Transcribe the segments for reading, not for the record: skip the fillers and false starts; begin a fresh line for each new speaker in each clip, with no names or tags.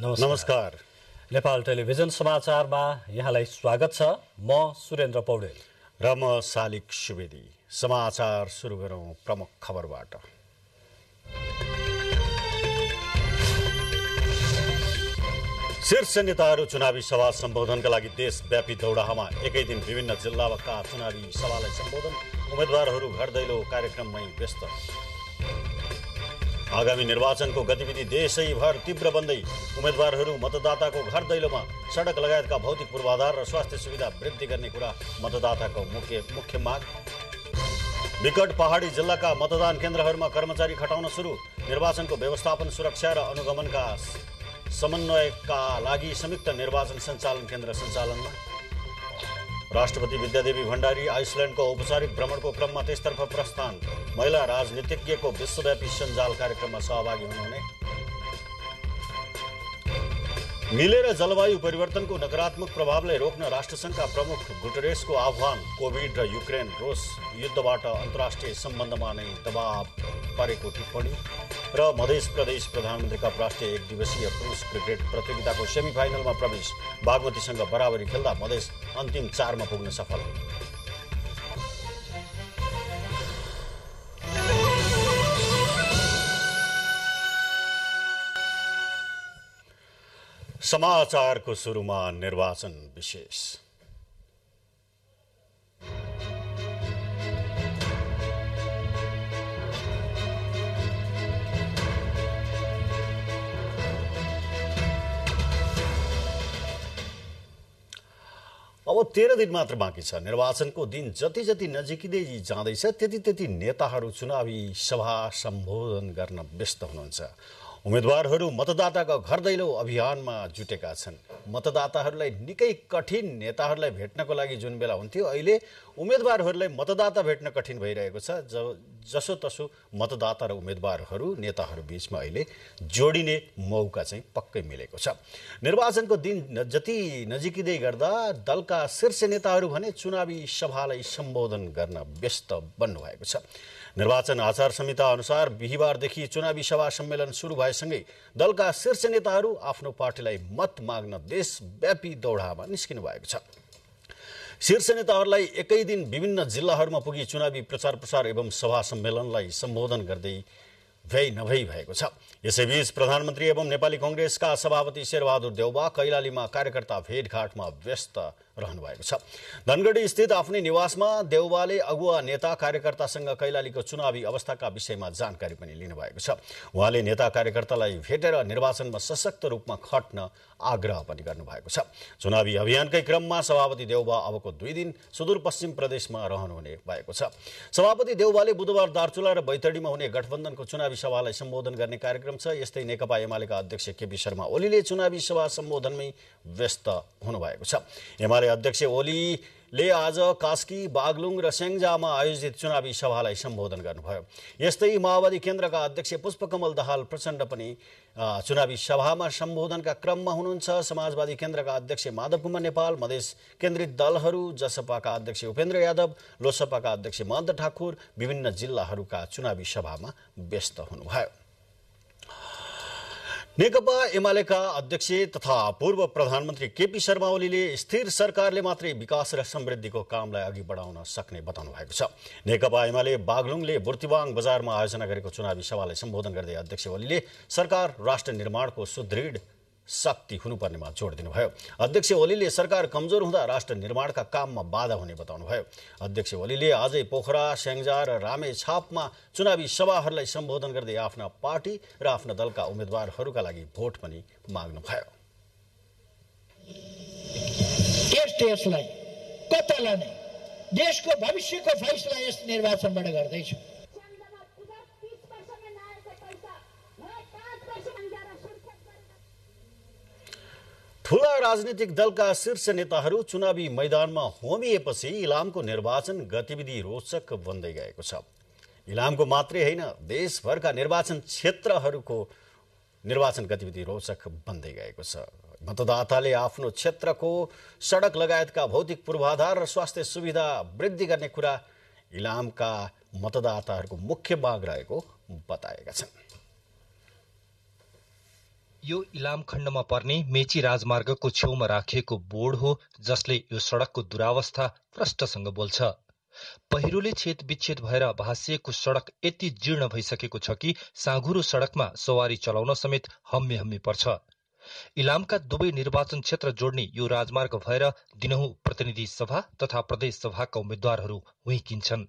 नमस्कार।
नेपाल टेलिभिजन समाचारमा यहाँलाई स्वागत छ। म सुरेन्द्र पौडेल
र म शालिक सुवेदी। समाचार सुरु गरौं प्रमुख खबरबाट। शीर्ष नेताहरू चुनावी सभा सम्बोधनका लागि देशव्यापी दौडाहामा एकै दिन विभिन्न जिल्लाका चुनावी सभालाई सम्बोधन। उम्मेद्वारहरू घर दैलो कार्यक्रममै व्यस्त। आगामी निर्वाचनको गतिविधि देशैभर तीव्र बन्दै उम्मेद्वारहरू मतदाताको घर दैलोमा। सडक लगायतका भौतिक पूर्वाधार र स्वास्थ्य सुविधा वृद्धि गर्ने कुरा मतदाताको मुख्य माग। विकट पहाडी जिल्लाका मतदान केन्द्रहरूमा कर्मचारी खटाउन सुरु। निर्वाचनको व्यवस्थापन, सुरक्षा र अनुगमनका समन्वयका लागि संयुक्त निर्वाचन सञ्चालन केन्द्र सञ्चालनमा। राष्ट्रपति विद्यादेवी भण्डारी आइसल्यान्डको औपचारिक भ्रमणको क्रममा त्यसतर्फ प्रस्थान। महिला राजनीतिज्ञको विश्वव्यापी सञ्जाल कार्यक्रममा सहभागी हुनुहुने। मिलेर जलवायु परिवर्तनको नकारात्मक प्रभावलाई रोक्न राष्ट्रसङ्घका प्रमुख गुटेरेसको आह्वान। कोभिड र युक्रेन रुस युद्धबाट अन्तर्राष्ट्रिय सम्बन्धमा नै दबाव परेको टिप्पणी। र मध्य प्रदेश प्रधानमन्त्रीका राष्ट्रिय एक दिवसीय पुरुष क्रिकेट प्रतियोगिताको सेमिफाइनलमा प्रवेश। बागमतीसँग बराबरी खेल्दा मधेस अन्तिम 4 मा पुग्न सफल। समाचारको सुरुमा निर्वाचन विशेष। अब 13 दिन मात्र बाँकी छ। निर्वाचनको दिन जति जति नजिकिँदै जाँदैछ त्यति नेताहरू चुनावी सभा सम्बोधन गर्न व्यस्त हुनुहुन्छ। उम्मेद्वारहरू मतदाताको घर दैलो अभियानमा जुटेका छन्। मतदाताहरूलाई निकै कठिन नेताहरूलाई भेट्नको लागि जुन बेला हुन्थ्यो, अहिले उम्मेद्वारहरूलाई मतदाता भेट्न कठिन भइरहेको छ। जसोतसो मतदाता र उम्मेद्वारहरू नेताहरू बीचमा अहिले जोडिने मौका चाहिँ पक्कै मिलेको छ। निर्वाचनको दिन जति नजिकिँदै गर्दा दलका शीर्ष नेताहरू भने चुनावी सभालाई सम्बोधन गर्न व्यस्त बन्नुभएको छ। निर्वाचन आचार संहिता अनुसार बिहीबारदेखि चुनावी सभा सम्मेलन सुरु भएसँगै दलका शीर्ष नेताहरू आफ्नो पार्टीलाई मत माग्न देशव्यापी दौडामा निस्किनु भएको छ। शीर्ष नेताहरूलाई एकै दिन विभिन्न जिल्लाहरूमा पुगी चुनावी प्रचार प्रसार एवं सभा सम्मेलनलाई सम्बोधन गर्दै भ्याइ नभई भएको छ। यसैबीच प्रधानमन्त्री एवं नेपाली कांग्रेसका सभापति शेरबहादुर देउवा कैलालीमा कार्यकर्ता भेटघाटमा व्यस्त रहनु भएको छ। धनगढी स्थित आफ्नै निवासमा देउवाले अगुवा नेता कार्यकर्तासँग कैलालीको चुनावी अवस्थाका विषयमा जानकारी पनि लिनुभएको छ। उहाँले नेता कार्यकर्तालाई भेटेर निर्वाचनमा सशक्त रूपमा खट्न आग्रह पनि गर्नुभएको छ। चुनावी अभियानकै क्रममा सभापति देउवा अबको 2 दिन सुदूरपश्चिम प्रदेशमा रहनुहुने भएको छ। सभापति देउवाले बुधबार दार्चुला र बैतडीमा हुने गठबन्धनको चुनावी सभालाई सम्बोधन गर्ने कार्यक्रम छ। यस्तै नेकपा एमालेका अध्यक्ष केपी शर्मा ओलीले चुनावी सभा सम्बोधनमै व्यस्त हुनुभएको छ। एमाले अध्यक्ष ओलीले आज कास्की, बागलुङ र स्याङ्जामा आयोजित चुनावी सभालाई सम्बोधन गर्नुभयो। यस्तै माओवादी केन्द्रका अध्यक्ष पुष्पकमल दाहाल प्रचण्ड पनि चुनावी सभामा सम्बोधनका क्रममा हुनुहुन्छ। समाजवादी केन्द्रका अध्यक्ष माधव कुमार नेपाल, मधेस केन्द्रित दलहरू जसपाका अध्यक्ष उपेन्द्र यादव, लोसपाका अध्यक्ष महन्त ठाकुर विभिन्न जिल्लाहरूका चुनावी सभामा व्यस्त हुनुभयो। नेकपा एमालेका अध्यक्ष तथा पूर्व प्रधानमन्त्री केपी शर्मा ओलीले स्थिर सरकारले मात्रै विकास र समृद्धिको कामलाई अघि बढाउन सक्ने बताउनु भएको छ। नेकपा एमाले बागलुङले बुर्तिवाङ बजारमा आयोजना गरेको चुनावी सभालाई सम्बोधन गर्दै अध्यक्ष ओलीले सरकार राष्ट्र निर्माणको सुदृढ शक्ति हुनुपर्नेमा जोड दिनुभयो। अध्यक्ष ओलीले सरकार कमजोर हुँदा राष्ट्र निर्माणका काममा बाधा हुने बताउनुभयो। अध्यक्ष ओलीले आजै पोखरा, स्याङ्जा र रामेछापमा चुनावी सभाहरूलाई सम्बोधन गर्दै आफ्ना पार्टी र आफ्ना दलका उम्मेद्वारहरूका लागि भोट पनि माग्नुभयो।
देशलाई कता लाने, देशको भविष्यको फैसला यस निर्वाचनबाट गर्दैछ।
ठूला राजनीतिक दलका शीर्ष नेताहरू चुनावी मैदानमा होमिएपछि इलामको निर्वाचन गतिविधि रोचक बन्दै गएको छ। इलामको मात्रै होइन, देशभरका निर्वाचन क्षेत्रहरूको निर्वाचन गतिविधि रोचक बन्दै गएको छ। मतदाताले आफ्नो क्षेत्रको सडक लगायतका भौतिक पूर्वाधार र स्वास्थ्य सुविधा वृद्धि गर्ने कुरा इलामका मतदाताहरूको मुख्य माग रहेको बताएका छन्।
यो इलाम खण्डमा पर्ने मेची राजमार्गको छेउमा राखिएको बोर्ड हो जसले यो सड़कको दुरावस्था प्रष्टसँग बोल्छ। पहिरोले छेदविच्छेद भएर भासिएको सड़क यति जीर्ण भइसकेको छ कि साँघुरो सड़कमा सवारी चलाउन समेत हम्मे पर्छ। इलामका दुवै निर्वाचन क्षेत्र जोड्ने यो राजमार्ग भएर दिनहुँ प्रतिनिधि सभा तथा प्रदेश सभाका उम्मेद्वारहरू हुइकिन्छन्।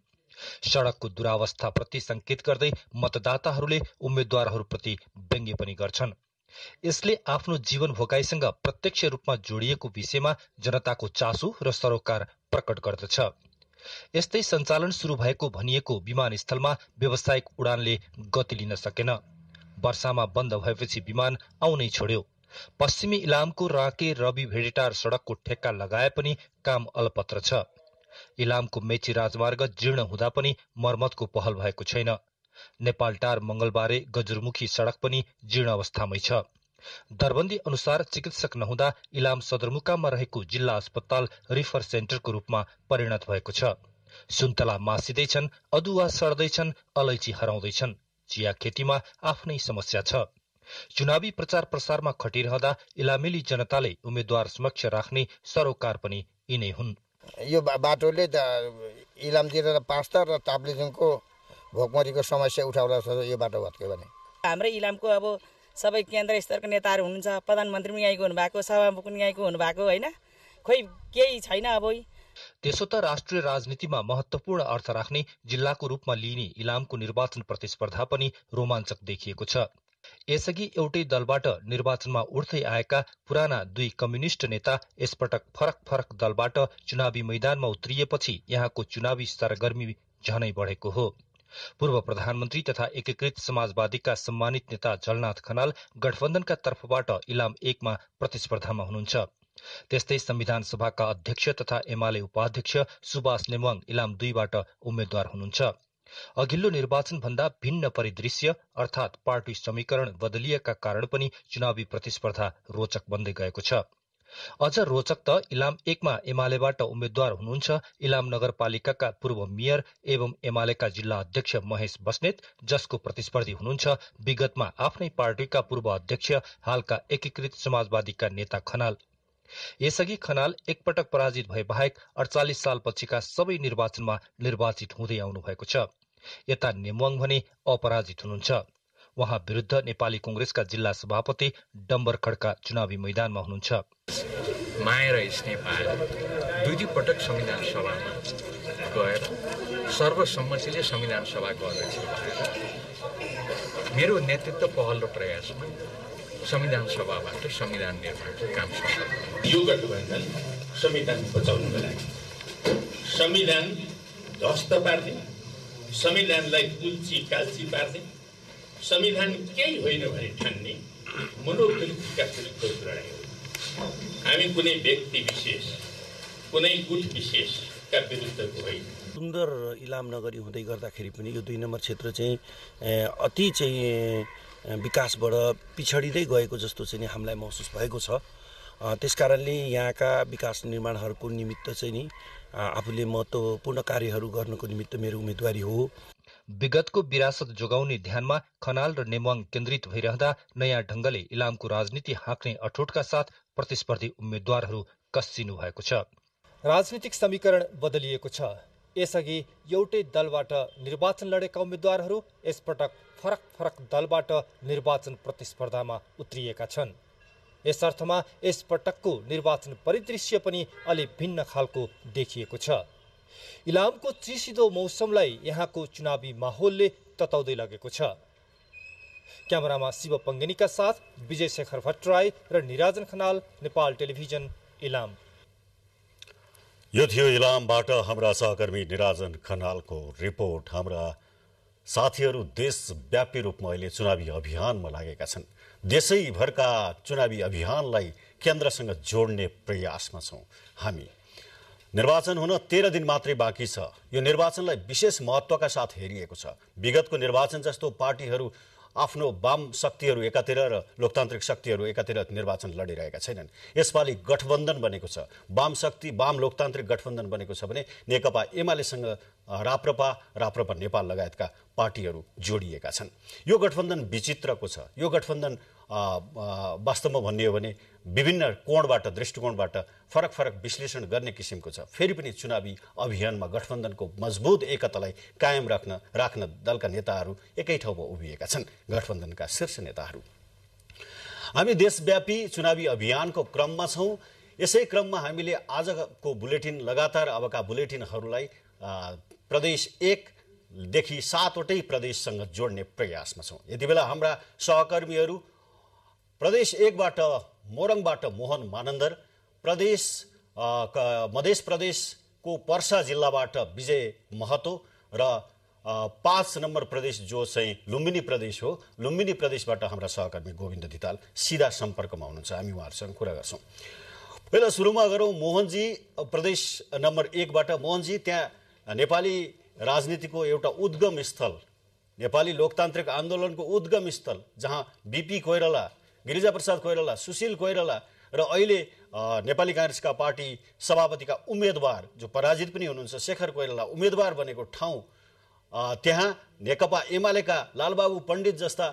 सड़कको दुरावस्थाप्रति संकेत गर्दै मतदाताहरूले उम्मेद्वारहरूप्रति व्यङ्ग्य पनि गर्छन्। यसले आफ्नो जीवन भोगाईसँग प्रत्यक्ष रूपमा जोडिएको विषयमा जनताको चासो र सरोकार प्रकट गर्दछ। यस्तै सञ्चालन शुरू भएको भनिएको विमानस्थलमा व्यावसायिक उडानले गति लिन सकेन। वर्षामा बन्द भएपछि विमान आउनै छोड्यो। पश्चिमी इलामको राके रवि भेडेटार सड़कको ठेक्का लगाए पनि काम अलपत्र छ। इलामको मेची राजमार्ग जीर्ण हुँदा पनि मर्मतको पहल भएको छैन। नेपालटार मंगलबारे गजुरमुखी सड़क पनि जीर्ण अवस्थामै छ। दरबन्दी अनुसार चिकित्सक नहुँदा इलाम सदरमुकाममा रहेको जिल्ला अस्पताल रिफर सेन्टरको रूपमा परिणत भएको छ। सुन्तला मासिँदैछन्, अदुवा सर्दैछन्, अलैँची हराउँदैछन्। चिया खेतीमा आफ्नै समस्या छ। चुनावी प्रचार प्रसारमा खटिरहँदा इलामेली जनताले उम्मेद्वार समक्ष राख्ने सरोकार पनि यिनै हुन्।
यो बाटोले इलामतिर र पाँचता र ताप्लेजुङको भोकमरीको समस्या उठाउला छ। यो बाटो भत्क्यो भने
हाम्रै इलामको अब सबै केन्द्र स्तरका नेताहरू हुनुहुन्छ, प्रधानमन्त्री पनि यहीँको हुनुभएको, सभामुख पनि यहीँको हुनुभएको होइन, खोइ केही छैन। अब
त्यसो त राष्ट्रिय राजनीतिमा महत्वपूर्ण अर्थ राख्ने जिल्लाको रूपमा लिइने इलामको निर्वाचन प्रतिस्पर्धा पनि रोमाञ्चक देखिएको छ। यसअघि एउटै दलबाट निर्वाचनमा उठ्दै आएका पुराना दुई कम्युनिष्ट नेता यसपटक फरक दलबाट चुनावी मैदानमा उत्रिएपछि यहाँको चुनावी सरगर्मी झनै बढेको हो। पूर्व प्रधानमन्त्री तथा एकीकृत समाजवादीका सम्मानित नेता झलनाथ खनाल गठबन्धनका तर्फबाट इलाम 1 मा प्रतिस्पर्धामा हुनुहुन्छ। त्यस्तै संविधान सभाका अध्यक्ष तथा एमाले उपाध्यक्ष सुभाष नेमवाङ इलाम 2 बाट उम्मेद्वार हुनुहुन्छ। अघिल्लो निर्वाचन भन्दा भिन्न परिदृश्य अर्थात पार्टी समीकरण बदलिएका कारण पनि चुनावी प्रतिस्पर्धा रोचक बन्दै गएको छ। अझ रोचक त इलाम 1 मा एमालेबाट उम्मेद्वार हुनुहुन्छ इलाम नगरपालिकाका पूर्व मेयर एवं एमालेका जिल्ला अध्यक्ष महेश बस्नेत, जसको प्रतिस्पर्धी हुनुहुन्छ विगतमा आफ्नै पार्टीका पूर्व अध्यक्ष हालका एकीकृत समाजवादीका नेता खनाल। यसअघि खनाल एकपटक पराजित भए बाहेक 48 सालपछिका सबै निर्वाचनमा निर्वाचित हुँदै आउनु भएको छ। यता नेमवाङ भने अपराजित हुनुहुन्छ। उहाँ विरुद्ध नेपाली कांग्रेसका जिल्ला सभापति डम्बर खड्का चुनावी मैदानमा हुनुहुन्छ।
माया र स्नेह दुई पटक संविधान सभामा गएर सर्वसम्मतिले संविधान सभाको अध्यक्ष भएर मेरो नेतृत्व पहल र प्रयासमा संविधान सभाबाट संविधान निर्माणको काम सफल।
यो गठबन्धन संविधान बचाउनको लागि, संविधान ध्वस्त पार्ने, संविधानलाई कुल्ची काल्ची पार्ने, संविधान केही होइन भने ठान्ने मनोवृत्तिका विरुद्ध लडाइँ हो। हामी कुनै व्यक्ति विशेष, कुनै गुट विशेषका विरुद्धको होइन।
सुन्दर इलाम नगरी हुँदै गर्दाखेरि पनि यो 2 नम्बर क्षेत्र चाहिँ अति चाहिँ विकासबाट पिछडिँदै गएको जस्तो चाहिँ हामीलाई महसुस भएको छ। त्यसकारणले यहाँका विकास निर्माणहरूको निमित्त चाहिँ नि आफूले महत्त्वपूर्ण कार्यहरू गर्नको निमित्त मेरो उम्मेदवारी हो।
विगतको विरासत जोगाउने ध्यानमा खनाल र नेमवाङ केन्द्रित भइरहँदा नयाँ ढंगले इलामको राजनीति हाँक्ने अठोटका साथ प्रतिस्पर्धी उम्मेद्वारहरू कस्सिनु भएको छ।
राजनीतिक समीकरण बदलिएको छ। यसअघि एउटै दलबाट निर्वाचन लडेका उम्मेद्वारहरू यसपटक फरक दलबाट निर्वाचन प्रतिस्पर्धामा उत्रिएका छन्। यस अर्थमा यसपटकको निर्वाचन परिदृश्य पनि अलि भिन्न खालको देखिएको छ। इलामको चिसिदो मौसमलाई यहाँको चुनावी माहौलले तताउँदै लगेको छ। क्यामेरामा शिव पङ्गेनीका साथ विजय शेखर भट्टराई र निराजन खनाल, नेपाल टेलिभिजन, इलाम।
यो थियो इलामबाट हाम्रा सहकर्मी निराजन खनालको रिपोर्ट। हाम्रा साथीहरू देशव्यापी रूपमा अहिले चुनावी अभियानमा लागेका छन्। देशैभरका चुनावी अभियानलाई केन्द्रसँग जोड्ने प्रयासमा छौँ हामी। निर्वाचन हुन 13 दिन मात्रै बाँकी छ। यो निर्वाचनलाई विशेष महत्त्वका साथ हेरिएको छ। विगतको निर्वाचन जस्तो पार्टीहरू आफ्नो वाम शक्तिहरू एकातिर र लोकतान्त्रिक शक्तिहरू एकातिर निर्वाचन लडिरहेका छैनन्। यसपालि गठबन्धन बनेको छ। वाम शक्ति वाम लोकतान्त्रिक गठबन्धन बनेको छ भने नेकपा एमालेसँग राप्रपा नेपाल लगायतका पार्टीहरू जोडिएका छन्। यो गठबन्धन विचित्रको छ। यो गठबन्धन वास्तवमा भन्ने हो भने विभिन्न कोणबाट दृष्टिकोणबाट फरक फरक विश्लेषण गर्ने किसिमको छ। फेरि पनि चुनावी अभियानमा गठबन्धनको मजबुत एकतालाई कायम राख्न दलका नेताहरू एकै ठाउँमा उभिएका छन्, गठबन्धनका शीर्ष नेताहरू। हामी देशव्यापी चुनावी अभियानको क्रममा छौँ। यसै क्रममा हामीले आजको बुलेटिन लगातार अबका बुलेटिनहरूलाई प्रदेश 1 देखि 7 वटै प्रदेशसँग जोड्ने प्रयासमा छौँ। यति बेला हाम्रा सहकर्मीहरू प्रदेश 1 बाट मोरङबाट मोहन मानन्दर, मध्य प्रदेशको पर्सा जिल्लाबाट विजय महतो र 5 नम्बर प्रदेश जो चाहिँ लुम्बिनी प्रदेश हो, लुम्बिनी प्रदेशबाट हाम्रा सहकर्मी गोविन्द धिताल सीधा सम्पर्कमा हुनुहुन्छ। हामी उहाँहरूसँग कुरा गर्छौँ। पहिला सुरुमा गरौँ मोहनजी, प्रदेश नम्बर 1 बाट। मोहनजी, त्यहाँ नेपाली राजनीतिको एउटा उद्गम स्थल, नेपाली लोकतान्त्रिक आन्दोलनको उद्गम स्थल, जहाँ बीपी कोइराला, गिरिजाप्रसाद कोइराला, सुशील कोइराला र अहिले नेपाली काङ्ग्रेसका पार्टी सभापतिका उम्मेदवार जो पराजित पनि हुनुहुन्छ शेखर कोइराला उम्मेदवार बनेको ठाउँ, त्यहाँ नेकपा एमालेका लालबाबु पण्डित जस्ता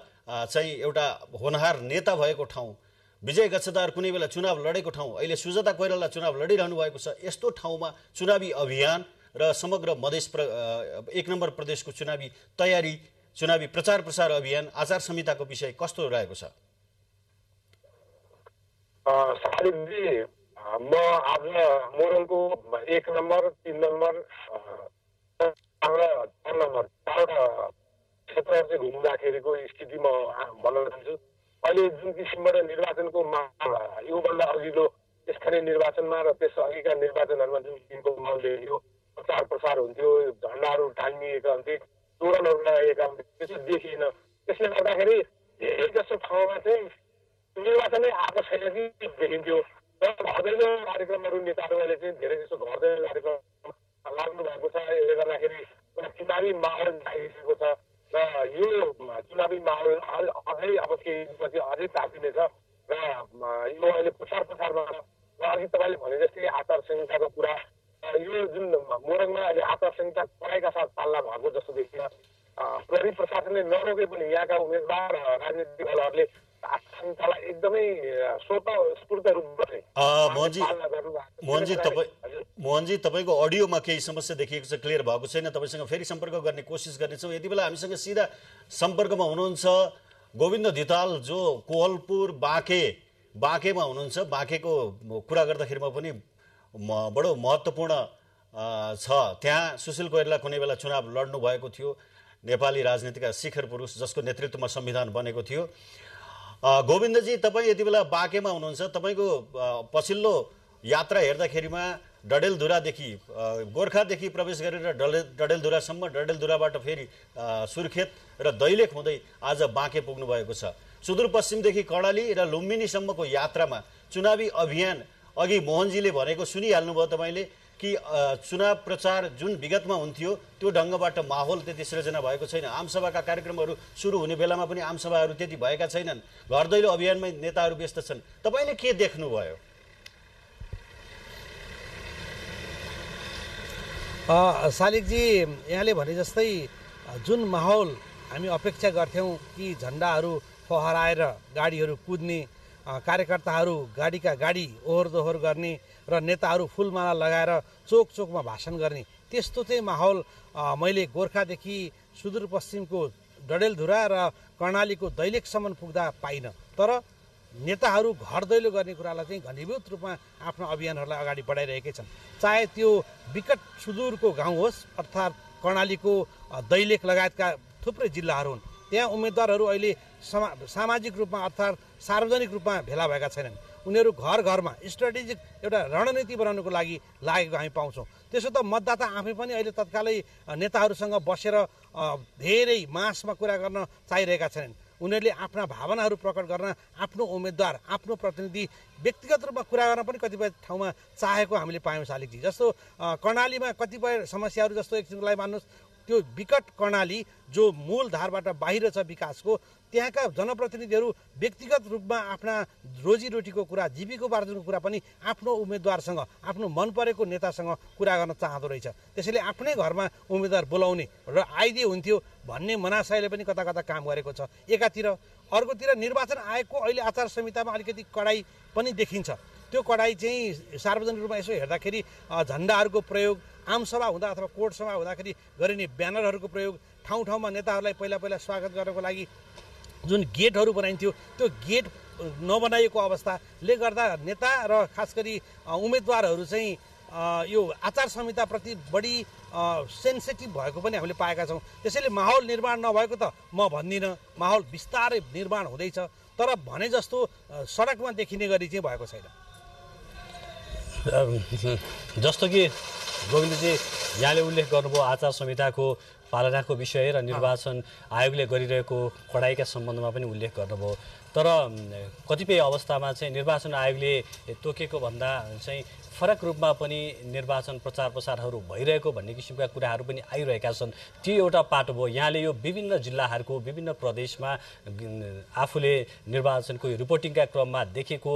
चाहिँ एउटा होनहार नेता भएको ठाउँ, विजय गच्छदार कुनै बेला चुनाव लडेको ठाउँ, अहिले सुजाता कोइराला चुनाव लडिरहनु भएको छ। यस्तो ठाउँमा चुनावी अभियान र समग्र मधेस 1 नम्बर प्रदेशको चुनावी तयारी, चुनावी प्रचार प्रसार अभियान, आचार संहिताको विषय कस्तो रहेको छ?
सालिकजी, म आज मोरङको 1 नम्बर, 3 नम्बर र 4 नम्बर 4वटा क्षेत्रहरू चाहिँ घुम्दाखेरिको स्थिति म भन्न चाहन्छु। अहिले जुन किसिमबाट निर्वाचनको माहौल, योभन्दा अघिल्लो स्थानीय निर्वाचनमा र त्यस अघिका निर्वाचनहरूमा जुन किसिमको माहौल देखियो, प्रचार प्रसार हुन्थ्यो, झन्डाहरू टाङ्गिएका हुन्थे, तोरणहरू लगाइएका हुन्थे, त्यस्तो देखिएन। त्यसले गर्दाखेरि धेरै जसो ठाउँमा चाहिँ निर्वाचनै आएको छैन कि देखिन्थ्यो। र घरदैलो कार्यक्रमहरू नेताहरूले चाहिँ धेरै जसो घरदैलो कार्यक्रम लाग्नु भएको छ। यसले गर्दाखेरि एउटा चुनावी माहौल आइसकेको छ र यो चुनावी माहौल अझै अब केही दिनपछि अझै तातिनेछ र यो अहिले प्रचार प्रसारमा र अघि तपाईँले भने जस्तै आचार संहिताको कुरा, यो जुन मोरङमा अहिले आचार संहिता कडाइका साथ पाल्ला भएको जस्तो देखिन्छ। प्रहरी प्रशासनले नरोके पनि यहाँका उम्मेदवार राजनीतिक दलहरूले आचार संहितालाई एकदमै स्वतस्फूर्त रूपमा
मोहनजी, तपाईँको अडियोमा केही समस्या देखिएको छ, क्लियर भएको छैन। तपाईँसँग फेरि सम्पर्क गर्ने कोसिस गर्नेछौँ। यति बेला हामीसँग सिधा सम्पर्कमा हुनुहुन्छ गोविन्द धिताल, जो कोहलपुर बाँकेमा हुनुहुन्छ। बाँकेको कुरा गर्दाखेरिमा पनि बडो महत्त्वपूर्ण छ। त्यहाँ सुशील कोइराला कुनै बेला चुनाव लड्नु भएको थियो, नेपाली राजनीतिका शिखर पुरुष जसको नेतृत्वमा संविधान बनेको थियो। गोविन्दजी, तपाईँ यति बेला बाँकेमा हुनुहुन्छ। तपाईँको पछिल्लो यात्रा हेर्दाखेरिमा डडेलधुरादेखि गोर्खादेखि प्रवेश गरेर डडेलधुरासम्म, डडेलधुराबाट फेरि सुर्खेत र दैलेख हुँदै आज बाँके पुग्नु भएको छ। सुदूरपश्चिमदेखि कर्णाली र लुम्बिनीसम्मको यात्रामा चुनावी अभियान अघि मोहनजीले भनेको सुनिहाल्नुभयो तपाईँले कि चुनाव प्रचार जुन विगतमा हुन्थ्यो त्यो ढङ्गबाट माहौल त्यति सृजना भएको छैन। आमसभाका कार्यक्रमहरू सुरु हुने बेलामा पनि आमसभाहरू त्यति भएका छैनन्। घर दैलो अभियानमै नेताहरू व्यस्त छन्। तपाईँले के देख्नुभयो?
शालिकजी, यहाँले भने जस्तै जुन माहौल हामी अपेक्षा गर्थ्यौँ कि झन्डाहरू फहराएर गाडीहरू कुद्ने, कार्यकर्ताहरू गाडीका गाडी ओहोर दोहोर गर्ने र नेताहरू फुलमाला लगाएर चोक चोकमा भाषण गर्ने, त्यस्तो चाहिँ माहौल मैले गोर्खादेखि सुदूरपश्चिमको डडेलधुरा र कर्णालीको दैलेखसम्म पुग्दा पाइनँ। तर नेताहरू घर दैलो गर्ने कुरालाई चाहिँ घनीभूत रूपमा आफ्नो अभियानहरूलाई अगाडि बढाइरहेकै छन्। चाहे त्यो विकट सुदूरको गाउँ होस्, अर्थात् कर्णालीको दैलेख लगायतका थुप्रै जिल्लाहरू हुन्, त्यहाँ उम्मेदवारहरू अहिले सामाजिक रूपमा अर्थात् सार्वजनिक रूपमा भेला भएका छैनन्। उनीहरू घर घरमा स्ट्राटेजिक एउटा रणनीति बनाउनको लागि लागेको हामी पाउँछौँ। त्यसो त मतदाता आफै पनि अहिले तत्कालै नेताहरूसँग बसेर धेरै मासमा कुरा गर्न चाहिरहेका छैनन्। उनीहरूले आफ्ना भावनाहरू प्रकट गर्न आफ्नो उम्मेदवार, आफ्नो प्रतिनिधि व्यक्तिगत रूपमा कुरा गर्न पनि कतिपय ठाउँमा चाहेको हामीले पायौँ शालिकजी। जस्तो कर्णालीमा कतिपय समस्याहरू, जस्तो एकछिनलाई मान्नुहोस्
त्यो विकट कर्णाली जो मूल धारबाट बाहिर छ विकासको, त्यहाँका जनप्रतिनिधिहरू व्यक्तिगत रूपमा आफ्ना रोजीरोटीको कुरा, जीविकोपार्जनको कुरा पनि आफ्नो उम्मेदवारसँग, आफ्नो मन परेको नेतासँग कुरा गर्न चाहँदो रहेछ। त्यसैले आफ्नै घरमा उम्मेदवार बोलाउने र आइदिए हुन्थ्यो भन्ने मनासायले पनि कता कता काम गरेको छ एकातिर। अर्कोतिर निर्वाचन आयोगको अहिले आचार संहितामा अलिकति कडाई पनि देखिन्छ। त्यो कडाई चाहिँ सार्वजनिक रूपमा यसो हेर्दाखेरि झन्डाहरूको प्रयोग, आमसभा हुँदा अथवा कोर्ट सभा हुँदाखेरि गरिने ब्यानरहरूको प्रयोग, ठाउँ ठाउँमा नेताहरूलाई पहिला स्वागत गर्नको लागि जुन गेटहरू बनाइन्थ्यो त्यो गेट नबनाइएको अवस्थाले गर्दा नेता र खास गरी उम्मेदवारहरू चाहिँ यो आचार संहिताप्रति बढी सेन्सिटिभ भएको पनि हामीले पाएका छौँ। त्यसैले माहौल निर्माण नभएको त म भन्दिनँ, माहौल बिस्तारै निर्माण हुँदैछ, तर भने जस्तो सडकमा देखिने गरी चाहिँ भएको छैन।
जस्तो कि गोविन्दजी यहाँले उल्लेख गर्नुभयो आचार संहिताको पालनाको विषय र निर्वाचन आयोगले गरिरहेको कडाइका सम्बन्धमा पनि उल्लेख गर्नुभयो। तर कतिपय अवस्थामा चाहिँ निर्वाचन आयोगले तोकेको भन्दा चाहिँ फरक रूपमा पनि निर्वाचन प्रचार प्रसारहरू भइरहेको भन्ने किसिमका कुराहरू पनि आइरहेका छन्। त्यो एउटा पाटो भयो। यहाँले यो विभिन्न जिल्लाहरूको विभिन्न प्रदेशमा आफूले निर्वाचनको रिपोर्टिङका क्रममा देखेको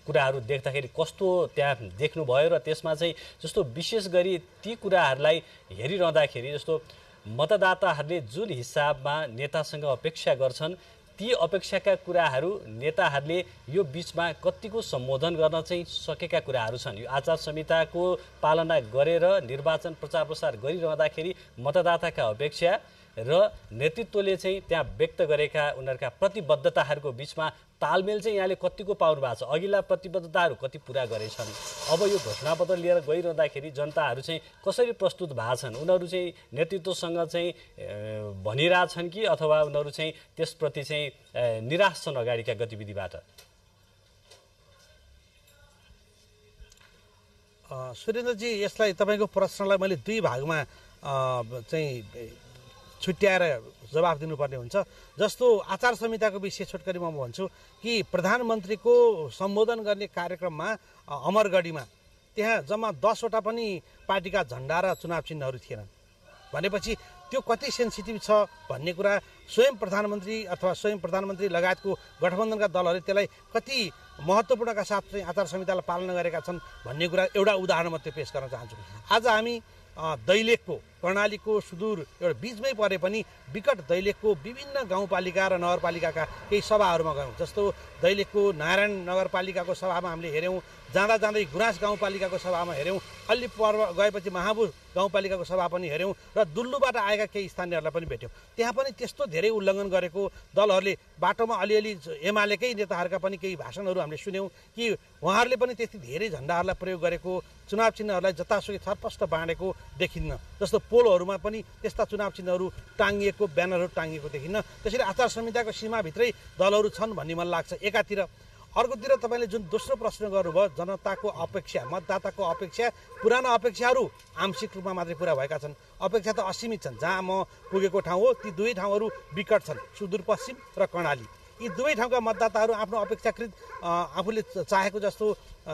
कुराहरू देख्दाखेरि कस्तो त्यहाँ देख्नुभयो र त्यसमा चाहिँ जस्तो विशेष गरी ती कुराहरूलाई हेरिरहँदाखेरि जस्तो मतदाताहरूले जुन हिसाबमा नेतासँग अपेक्षा गर्छन् ती अपेक्षाका कुराहरू नेताहरूले यो बीचमा कतिको सम्बोधन गर्न चाहिँ सकेका कुराहरू छन्। यो आचार संहिताको पालना गरेर निर्वाचन प्रचार प्रसार गरिरहँदाखेरि मतदाताका अपेक्षा र नेतृत्वले चाहिँ त्यहाँ व्यक्त गरेका उनीहरूका प्रतिबद्धताहरूको बीचमा तालमेल चाहिँ यहाँले कतिको पाउनु भएको छ? अघिल्ला प्रतिबद्धताहरू कति पुरा गरेछन्? अब यो घोषणापत्र लिएर गइरहँदाखेरि जनताहरू चाहिँ कसरी प्रस्तुत भएको छन्? उनीहरू चाहिँ नेतृत्वसँग चाहिँ भनिरहेछन् कि अथवा उनीहरू चाहिँ त्यसप्रति चाहिँ निराश छन् अगाडिका गतिविधिबाट?
सुरेन्द्रजी, यसलाई तपाईँको प्रश्नलाई मैले दुई भागमा चाहिँ छुट्याएर जवाफ दिनुपर्ने हुन्छ। जस्तो आचार संहिताको विषय छोटकरी म भन्छु कि प्रधानमन्त्रीको सम्बोधन गर्ने कार्यक्रममा अमरगढीमा त्यहाँ जम्मा 10वटा पनि पार्टीका झन्डा र चुनाव चिन्हहरू थिएनन् भनेपछि त्यो कति सेन्सिटिभ छ भन्ने कुरा स्वयं प्रधानमन्त्री अथवा स्वयं प्रधानमन्त्री लगायतको गठबन्धनका दलहरूले त्यसलाई कति महत्त्वपूर्णका साथ चाहिँ आचार संहितालाई पालना गरेका छन् भन्ने कुरा एउटा उदाहरण मात्रै पेश गर्न चाहन्छु। आज हामी दैलेखको कर्णालीको सुदूर एउटा बीचमै परे पनि विकट दैलेखको विभिन्न गाउँपालिका र नगरपालिकाका केही सभाहरूमा गयौँ। जस्तो दैलेखको नारायण नगरपालिकाको सभामा हामीले हेऱ्यौँ, जाँदै गुराँस गाउँपालिकाको सभामा हेऱ्यौँ, अलि पर गएपछि महाबुर गाउँपालिकाको सभा पनि हेऱ्यौँ र दुल्लुबाट आएका केही स्थानीयहरूलाई पनि भेट्यौँ। त्यहाँ पनि त्यस्तो धेरै उल्लङ्घन गरेको दलहरूले बाटोमा अलिअलि एमालेकै नेताहरूका पनि केही भाषणहरू हामीले सुन्यौँ कि उहाँहरूले पनि त्यति धेरै झन्डाहरूलाई प्रयोग गरेको, चुनाव चिन्हहरूलाई जतासुकै छरपष्ट बाँडेको देखिन्न। जस्तो पोलहरूमा पनि त्यस्ता चुनाव चिन्हहरू टाङ्गिएको, ब्यानरहरू टाङ्गिएको देखिन्न। त्यसैले आचार संहिताको सीमाभित्रै दलहरू छन् भन्ने मलाई लाग्छ एकातिर। अर्कोतिर तपाईँले जुन दोस्रो प्रश्न गर्नुभयो, जनताको अपेक्षा, मतदाताको अपेक्षा, पुराना अपेक्षाहरू आंशिक रूपमा मात्रै पुरा भएका छन्। अपेक्षा त असीमित छन्। जहाँ म पुगेको ठाउँ हो ती दुवै ठाउँहरू विकट छन्, सुदूरपश्चिम र कर्णाली। यी दुवै ठाउँका मतदाताहरू आफ्नो अपेक्षाकृत आफूले चाहेको जस्तो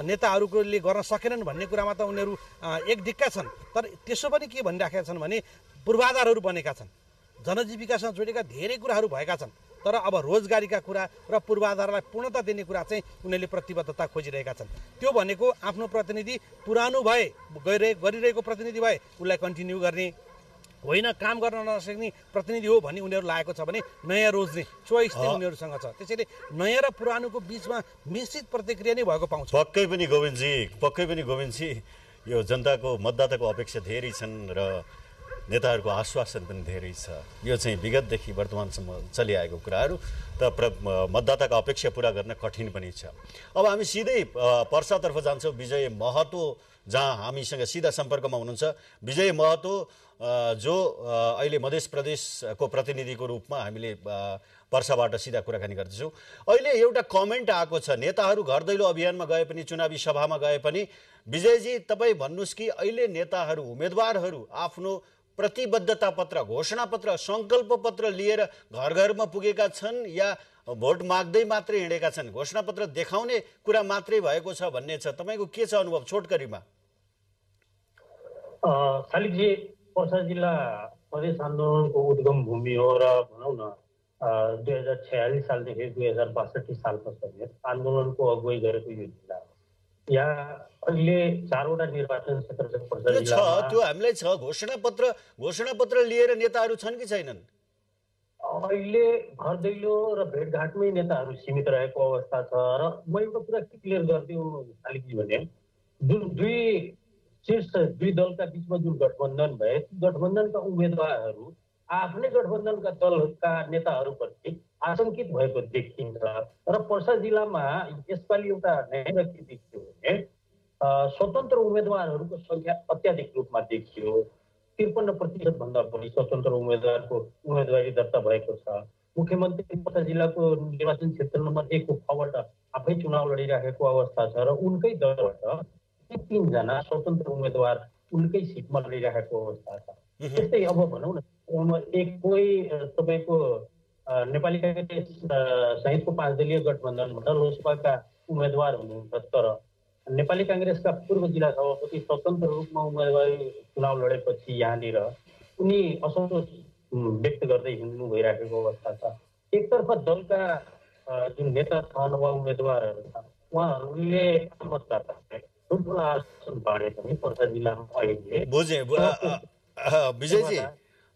नेताहरूले गर्न सकेनन् भन्ने कुरामा त उनीहरू एकढिक्का छन्। तर त्यसो पनि के भनिराखेका छन् भने पूर्वाधारहरू बनेका छन्, जनजीविकासँग जोडेका धेरै कुराहरू भएका छन्। तर अब रोजगारीका कुरा र पूर्वाधारलाई पूर्णता दिने कुरा चाहिँ उनीहरूले प्रतिबद्धता खोजिरहेका छन्। त्यो भनेको आफ्नो प्रतिनिधि पुरानो भए, गरिरहेको प्रतिनिधि भए उसलाई कन्टिन्यू गर्ने होइन, काम गर्न नसक्ने प्रतिनिधि हो भन्ने उनीहरू लागेको छ भने नयाँ रोज्ने चोइस चाहिँ उनीहरूसँग छ। त्यसैले नयाँ र पुरानोको बिचमा मिश्रित प्रतिक्रिया नै भएको पाउँछ।
पक्कै पनि गोविन्दजी यो जनताको मतदाताको अपेक्षा धेरै छन् र नेताहरूको आश्वासन पनि धेरै छ। यो चाहिँ विगतदेखि वर्तमानसम्म चलिआएको कुराहरू त मतदाताको अपेक्षा पुरा गर्न कठिन पनि छ। अब हामी सिधै पर्सातर्फ जान्छौँ। विजय महतो जहाँ हामीसँग सिधा सम्पर्कमा हुनुहुन्छ। विजय महतो जो अहिले मध्य प्रदेशको प्रतिनिधिको रूपमा हामीले पर्साबाट सिधा कुराकानी गर्दैछौँ। अहिले एउटा कमेन्ट आएको छ, नेताहरू घर दैलो अभियानमा गए पनि, चुनावी सभामा गए पनि, विजयजी तपाईँ भन्नुहोस् कि अहिले नेताहरू, उम्मेदवारहरू आफ्नो प्रतिबद्धता पत्र, घोषणा पत्र, सङ्कल्प पत्र लिएर घर घरमा पुगेका छन् या भोट माग्दै मात्रै हिँडेका छन्? घोषणा पत्र देखाउने कुरा मात्रै भएको छ भन्ने छ। तपाईँको के छ अनुभव छोटकरीमा?
शालिगजी, पर्सा जिल्ला प्रदेश आन्दोलनको उद्गम भूमि हो र भनौँ न 2046 सालदेखि 2062 सालमा समेत आन्दोलनको अगुवाई गरेको यो जिल्ला हो। यहाँ अहिले 4वटा निर्वाचन क्षेत्र छ पर्सा जिल्लामा।
त्यो हामीलाई छ घोषणापत्र लिएर नेताहरू छन् कि छैनन्?
अहिले घर दैलो र भेटघाटमै नेताहरू सीमित रहेको अवस्था छ र म एउटा कुरा क्लियर गरिदिउँ खालि भने जुन दुई दलका बिचमा जुन गठबन्धन भए ती गठबन्धनका उम्मेदवारहरू आफ्नै गठबन्धनका दलका नेताहरूप्रति आशंकित भएको देखिन्छ र पर्सा जिल्लामा यसपालि एउटा नयाँ के देखियो भने स्वतन्त्र उम्मेदवारहरूको सङ्ख्या अत्याधिक रूपमा देखियो। 53% भन्दा बढी स्वतन्त्र उम्मेदवारको उम्मेदवारी दर्ता भएको छ। मुख्यमन्त्री पर्सा जिल्लाको निर्वाचन क्षेत्र नम्बर 1 को खबाट आफै चुनाव लडिराखेको अवस्था छ र उनकै दलबाट 3 जना स्वतन्त्र उम्मेदवार उनकै सिटमा लडिराखेको अवस्था छ। त्यस्तै अब भनौँ न कोही तपाईँको नेपाली काङ्ग्रेस सहितको 5 दलीय गठबन्धनबाट लोसपाका उम्मेदवार हुनुहुन्छ, तर नेपाली काङ्ग्रेसका पूर्व जिल्ला सभापति स्वतन्त्र रूपमा उम्मेदवारी चुनाव लडेपछि यहाँनिर उनी असन्तोष व्यक्त गर्दै हिँड्नु भइराखेको अवस्था छ। एकतर्फ दलका जुन नेता छन् वा उम्मेदवारहरू छन् उहाँहरूले मतदातालाई ठुल्ठुला आसन बाँडे पनि पर्सा जिल्लामा अहिले
बुझे। विजयजी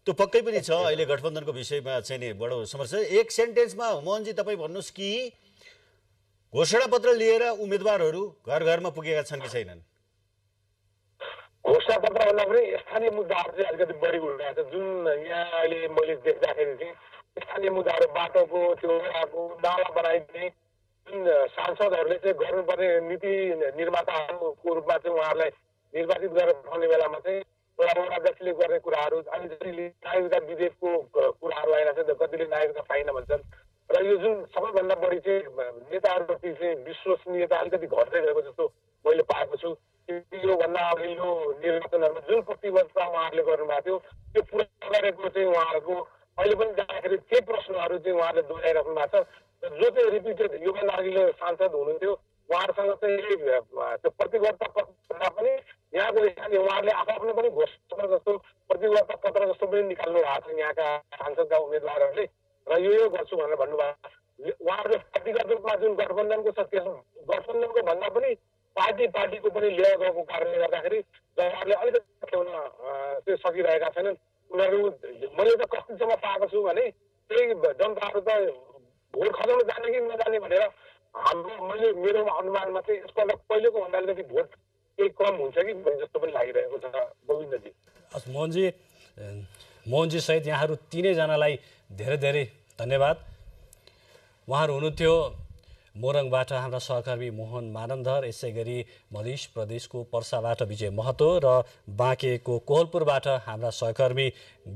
त्यो पक्कै पनि छ। अहिले गठबन्धनको विषयमा चाहिँ नि बडो समस्या। एक सेन्टेन्समा मोहनजी तपाईँ भन्नुहोस् कि घोषणापत्र लिएर उम्मेदवारहरू घर घरमा पुगेका छन् कि छैनन्?
घोषणापत्र भन्दा पनि स्थानीय मुद्दाहरू चाहिँ अलिकति बढी उठिरहेको छ। जुन यहाँ अहिले मैले देख्दाखेरि चाहिँ स्थानीय मुद्दाहरू बाटोको त्यो नाला बनाइदिने जुन सांसदहरूले चाहिँ गर्नुपर्ने नीति निर्माताहरूको रूपमा चाहिँ उहाँहरूलाई निर्वाचित गरेर पठाउने बेलामा चाहिँ अध्यक्षले गर्ने कुराहरू अनि नागरिकता विधेयकको कुराहरू आइरहेको छ। कतिले नागरिकता पाइन भन्छन् र यो जुन सबैभन्दा बढी चाहिँ नेताहरूप्रति चाहिँ विश्वसनीयता अलिकति घट्दै गएको जस्तो मैले पाएको छु। योभन्दा अघिल्लो निर्वाचनहरूमा जुन प्रतिबद्धता उहाँहरूले गर्नुभएको थियो त्यो पुरा गरेको चाहिँ उहाँहरूको अहिले पनि जाँदाखेरि त्यही प्रश्नहरू चाहिँ उहाँहरूले दोहोऱ्याइराख्नु भएको छ। जो चाहिँ रिपिटेड योभन्दा अघिल्लो सांसद हुनुहुन्थ्यो उहाँहरूसँग चाहिँ त्यो प्रतिबद्धता पत्र पनि यहाँको स्थानीय उहाँहरूले आफ्नो पनि घोषणा जस्तो प्रतिबद्धता पत्र जस्तो पनि निकाल्नु भएको छ यहाँका सांसदका उम्मेदवारहरूले र यो गर्छु भनेर भन्नुभएको। उहाँहरूले पार्टीगत रूपमा जुन गठबन्धनको छ त्यस गठबन्धनको भन्दा पनि पार्टीको पनि लिएर गएको कारणले गर्दाखेरि उहाँहरूले अलिकति ल्याउन त्यो सकिरहेका छैनन्। उनीहरू मैले त कतिसम्म पाएको छु भने त्यही जनताहरू त भोट खसाउन जाने कि नजाने भनेर मैले मेरो अनुमानमा चाहिँ यसपल्ट पहिलेको भन्दा अलिकति भोट केही कम हुन्छ कि जस्तो पनि लागिरहेको छ गोविन्दजी।
मोहनजी सहित यहाँहरू तीनैजनालाई धेरै धेरै धन्यवाद। उहाँहरू हुनुहुन्थ्यो मोरङबाट हाम्रा सहकर्मी मोहन मानन्दर, यसै गरी मधेस प्रदेशको पर्साबाट विजय महतो र बाँकेको कोहलपुरबाट हाम्रा सहकर्मी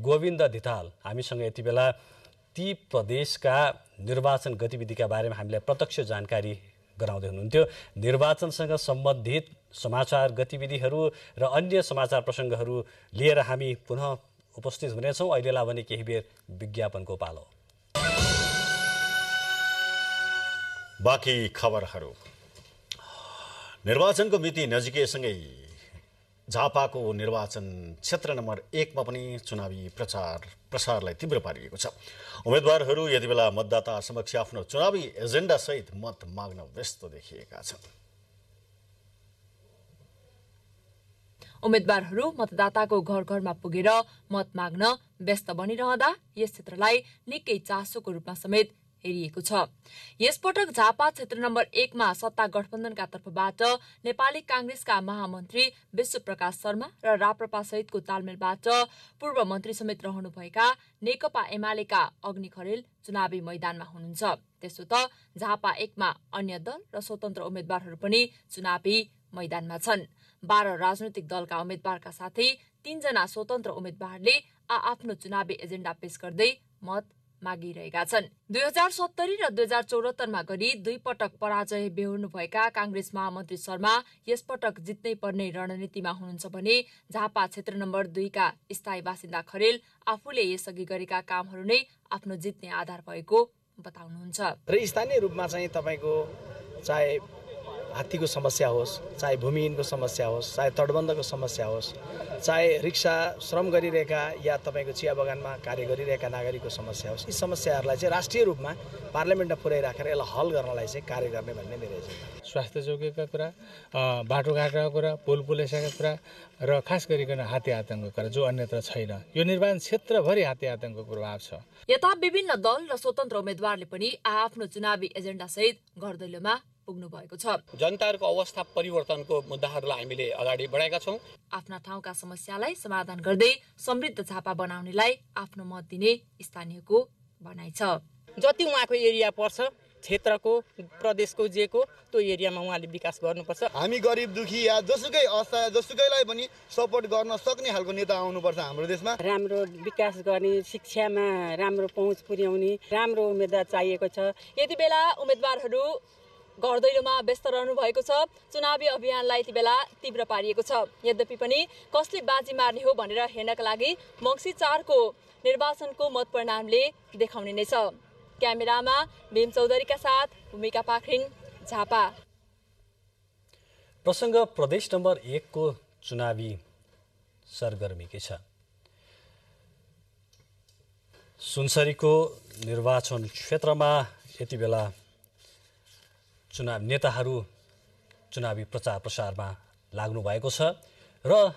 गोविन्द धिताल हामीसँग यति बेला ती प्रदेशका निर्वाचन गतिविधिका बारेमा हामीलाई प्रत्यक्ष जानकारी गराउँदै हुनुहुन्थ्यो। निर्वाचनसँग सम्बन्धित समाचार गतिविधिहरू र अन्य समाचार प्रसङ्गहरू लिएर हामी पुनः उपस्थित हुनेछौँ। अहिलेलाई भने केही बेर विज्ञापनको पालो।
बाँकी खबरहरू। निर्वाचनको मिति नजिकैसँगै झापाको निर्वाचन क्षेत्र नम्बर 1 मा पनि चुनावी प्रसारलाई तीव्र पारिएको छ। उम्मेदवारहरू यति बेला मतदाता समक्ष आफ्नो चुनावी एजेन्डा सहित मत माग्न व्यस्त देखिएका छन्।
उम्मेदवारहरू मतदाताको घर घरमा पुगेर मत माग्न व्यस्त बनिरहँदा यस क्षेत्रलाई निकै चासोको रूपमा समेत हेरिएको छ। यसपटक झापा क्षेत्र नम्बर 1 मा सत्ता गठबन्धनका तर्फबाट नेपाली कांग्रेसका महामन्त्री विश्वप्रकाश शर्मा र राप्रपा सहितको तालमेलबाट पूर्व मन्त्री समेत रहनुभएका नेकपा एमालेका अग्नि खरेल चुनावी मैदानमा हुनुहुन्छ। त्यसो त झापा 1 मा अन्य दल र स्वतन्त्र उम्मेद्वारहरू पनि चुनावी मैदानमा छन्। 12 राजनैतिक दलका उम्मेद्वारका साथै 3 जना स्वतन्त्र उम्मेद्वारले आफ्नो चुनावी एजेन्डा पेश गर्दै मत मागिरहेका छन्। 2070 र 2074 मा गरी 2 पटक पराजय बेहोर्नुभएका कांग्रेस महामन्त्री शर्मा यसपटक जित्नै पर्ने रणनीतिमा हुनुहुन्छ भने झापा क्षेत्र नम्बर 2 का स्थायी बासिन्दा खरेल आफूले यसअघि गरेका कामहरू नै आफ्नो जित्ने आधार भएको बताउनुहुन्छ।
र स्थानीय रूपमा चाहिँ तपाईको चाहे
हात्तीको समस्या होस्, चाहे भूमिहीनको समस्या होस्, चाहे तटबन्धको समस्या होस्, चाहे रिक्सा श्रम गरिरहेका या तपाईँको चिया बगानमा कार्य गरिरहेका नागरिकको समस्या होस्, यी समस्याहरूलाई चाहिँ राष्ट्रिय रूपमा पार्लियामेन्टमा पुर्याइराखेर यसलाई हल गर्नलाई चाहिँ कार्य गर्ने भन्ने मेरो एजेन्डा।
स्वास्थ्य चौकीका कुरा, बाटोघाटोका कुरा, पुल पुलेसाका कुरा र खास गरिकन हात्ती आतङ्कको कुरा जो अन्यत्र छैन। यो निर्माण क्षेत्रभरि हात्ती आतङ्कको प्रभाव छ।
यता विभिन्न दल र स्वतन्त्र उम्मेद्वारले पनि आफ्नो चुनावी एजेन्डा सहित घरदैलोमा पुग्नु भएको छ।
जनताहरूको अवस्था परिवर्तनको मुद्दाहरूलाई हामीले अगाडि बढाएका छौँ।
आफ्ना ठाउँका समस्यालाई समाधान गर्दै समृद्ध झापा बनाउनेलाई आफ्नो मत दिने स्थानीयको भनाइ छ।
जति उहाँको एरिया पर्छ, क्षेत्रको, प्रदेशको जेको त्यो एरियामा उहाँले विकास गर्नुपर्छ।
हामी गरिब दुखी या जसुकै अवस्था जसुकैलाई पनि सपोर्ट गर्न सक्ने खालको नेता आउनुपर्छ हाम्रो देशमा।
राम्रो विकास गर्ने, शिक्षामा राम्रो पहुँच पुर्याउने राम्रो उम्मेदवार चाहिएको छ। यति बेला उम्मेदवारहरू घरदैलोमा व्यस्त रहनु भएको छ। चुनावी अभियानलाई यति बेला तीव्र पारिएको छ। यद्यपि पनि कसले बाजी मार्ने हो भनेर हेर्नका लागि मङ्सिर 4 को निर्वाचनको मत परिणामले देखाउने नै छ। क्यामेरामा भीम चौधरीका साथ भूमिका पाखरिन, झापा।
प्रसङ्ग प्रदेश नम्बर 1 को चुनावी सरगर्मीकै छ। सुनसरीको निर्वाचन क्षेत्रमा यति बेला नेताहरू चुनावी प्रचार प्रसारमा लाग्नु भएको छ र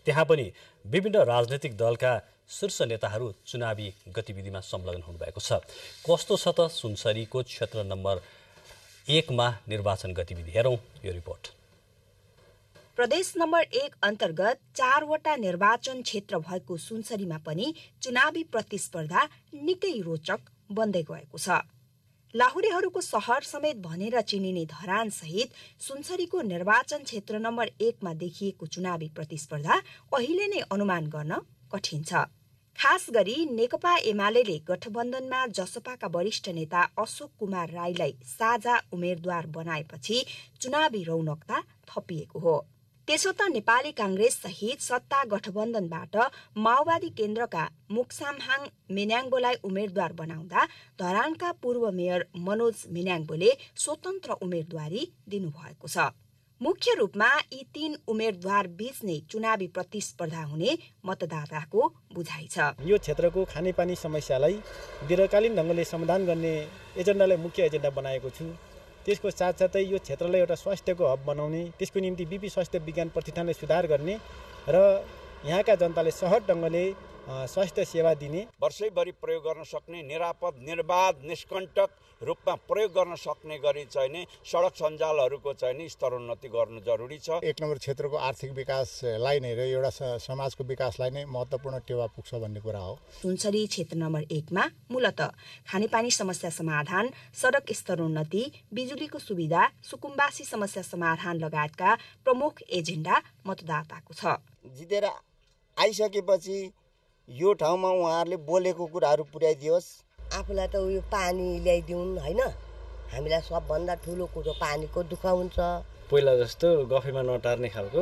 त्यहाँ पनि विभिन्न राजनैतिक दलका शीर्ष नेताहरू चुनावी गतिविधिमा संलग्न हुनुभएको छ। कस्तो छ त सुनसरीको क्षेत्र नम्बर 1 मा निर्वाचन गतिविधि, हेरौँ यो रिपोर्ट।
प्रदेश नम्बर 1 अन्तर्गत 4 वटा निर्वाचन क्षेत्र भएको सुनसरीमा पनि चुनावी प्रतिस्पर्धा निकै रोचक बन्दै गएको छ। लाहुरेहरूको सहर समेत भनेर चिनिने धरान सहित सुनसरीको निर्वाचन क्षेत्र नम्बर 1 मा देखिएको चुनावी प्रतिस्पर्धा अहिले नै अनुमान गर्न कठिन छ। खास गरी नेकपा एमाले गठबन्धनमा जसपाका वरिष्ठ नेता अशोक कुमार राईलाई साझा उम्मेद्वार बनाएपछि चुनावी रौनकता थपिएको हो। त्यसो त नेपाली कांग्रेस सहित सत्ता गठबन्धनबाट माओवादी केन्द्रका मुक्सामहाङ मिन्याङ्बोलाई उम्मेद्वार बनाउँदा धरानका पूर्व मेयर मनोज मिन्याङ्बोले स्वतन्त्र उम्मेद्वारी दिनुभएको छ। मुख्य रूपमा यी 3 उम्मेद्वार बीच नै चुनावी प्रतिस्पर्धा हुने मतदाताको बुझाइ छ।
यो क्षेत्रको खानेपानी समस्यालाई दीर्घकालीन ढङ्गले समाधान गर्ने एजेन्डालाई मुख्य एजेन्डा बनाएको छु। त्यसको साथसाथै यो क्षेत्रलाई एउटा स्वास्थ्यको हब बनाउने, त्यसको निम्ति बिपी स्वास्थ्य विज्ञान प्रतिष्ठानलाई सुधार गर्ने र यहाँका जनताले सहज ढङ्गले स्वास्थ्य सेवा दिने,
वर्षैभरि प्रयोग गर्न सक्ने, निरापद, निर्बाध, निष्कण्टक रूपमा प्रयोग गर्न सक्ने गरी चाहिँ नि सडक सञ्जालहरूको चाहिँ नि स्तरोन्नति गर्नु जरुरी छ।
1 नम्बर क्षेत्रको आर्थिक विकासलाई नै र एउटा समाजको विकासलाई नै महत्त्वपूर्ण टेवा पुग्छ भन्ने कुरा हो।
सुनसरी क्षेत्र नम्बर 1 मा मूलतः खानेपानी समस्या समाधान, सडक स्तरोन्नति, बिजुलीको सुविधा, सुकुम्बासी समस्या समाधान लगायतका प्रमुख एजेन्डा मतदाताको छ।
जितेर आइसकेपछि यो ठाउँमा उहाँहरूले बोलेको कुराहरू पुर्याइदियोस्।
आफूलाई त उयो पानी ल्याइदिउन् हैन, हामीलाई सबभन्दा ठुलो कुरो पानीको दुःख हुन्छ।
पहिला जस्तो गफेमा नटार्ने खालको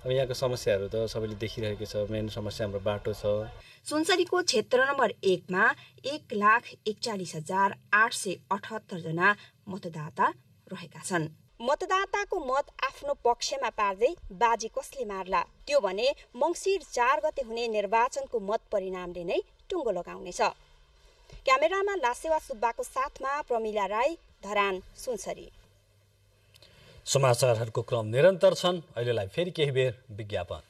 अब यहाँको समस्याहरू त सबैले देखिरहेको छ। मेन समस्या हाम्रो बाटो छ।
सुनसरीको क्षेत्र नम्बर 1 मा 1,41,878 जना मतदाता रहेका छन्। मतदाताको मत आफ्नो पक्षमा पार्दै बाजी कसले मार्ला, त्यो भने मङ्सिर 4 गते हुने निर्वाचनको मत परिणामले नै टुङ्गो लगाउनेछ। क्यामेरामा लासेवा सुब्बाको साथमा प्रमिला राई, धरान, सुनसरी।
समाचारहरूको क्रम निरन्तर छन्। अहिलेलाई फेरि केही बेर विज्ञापन।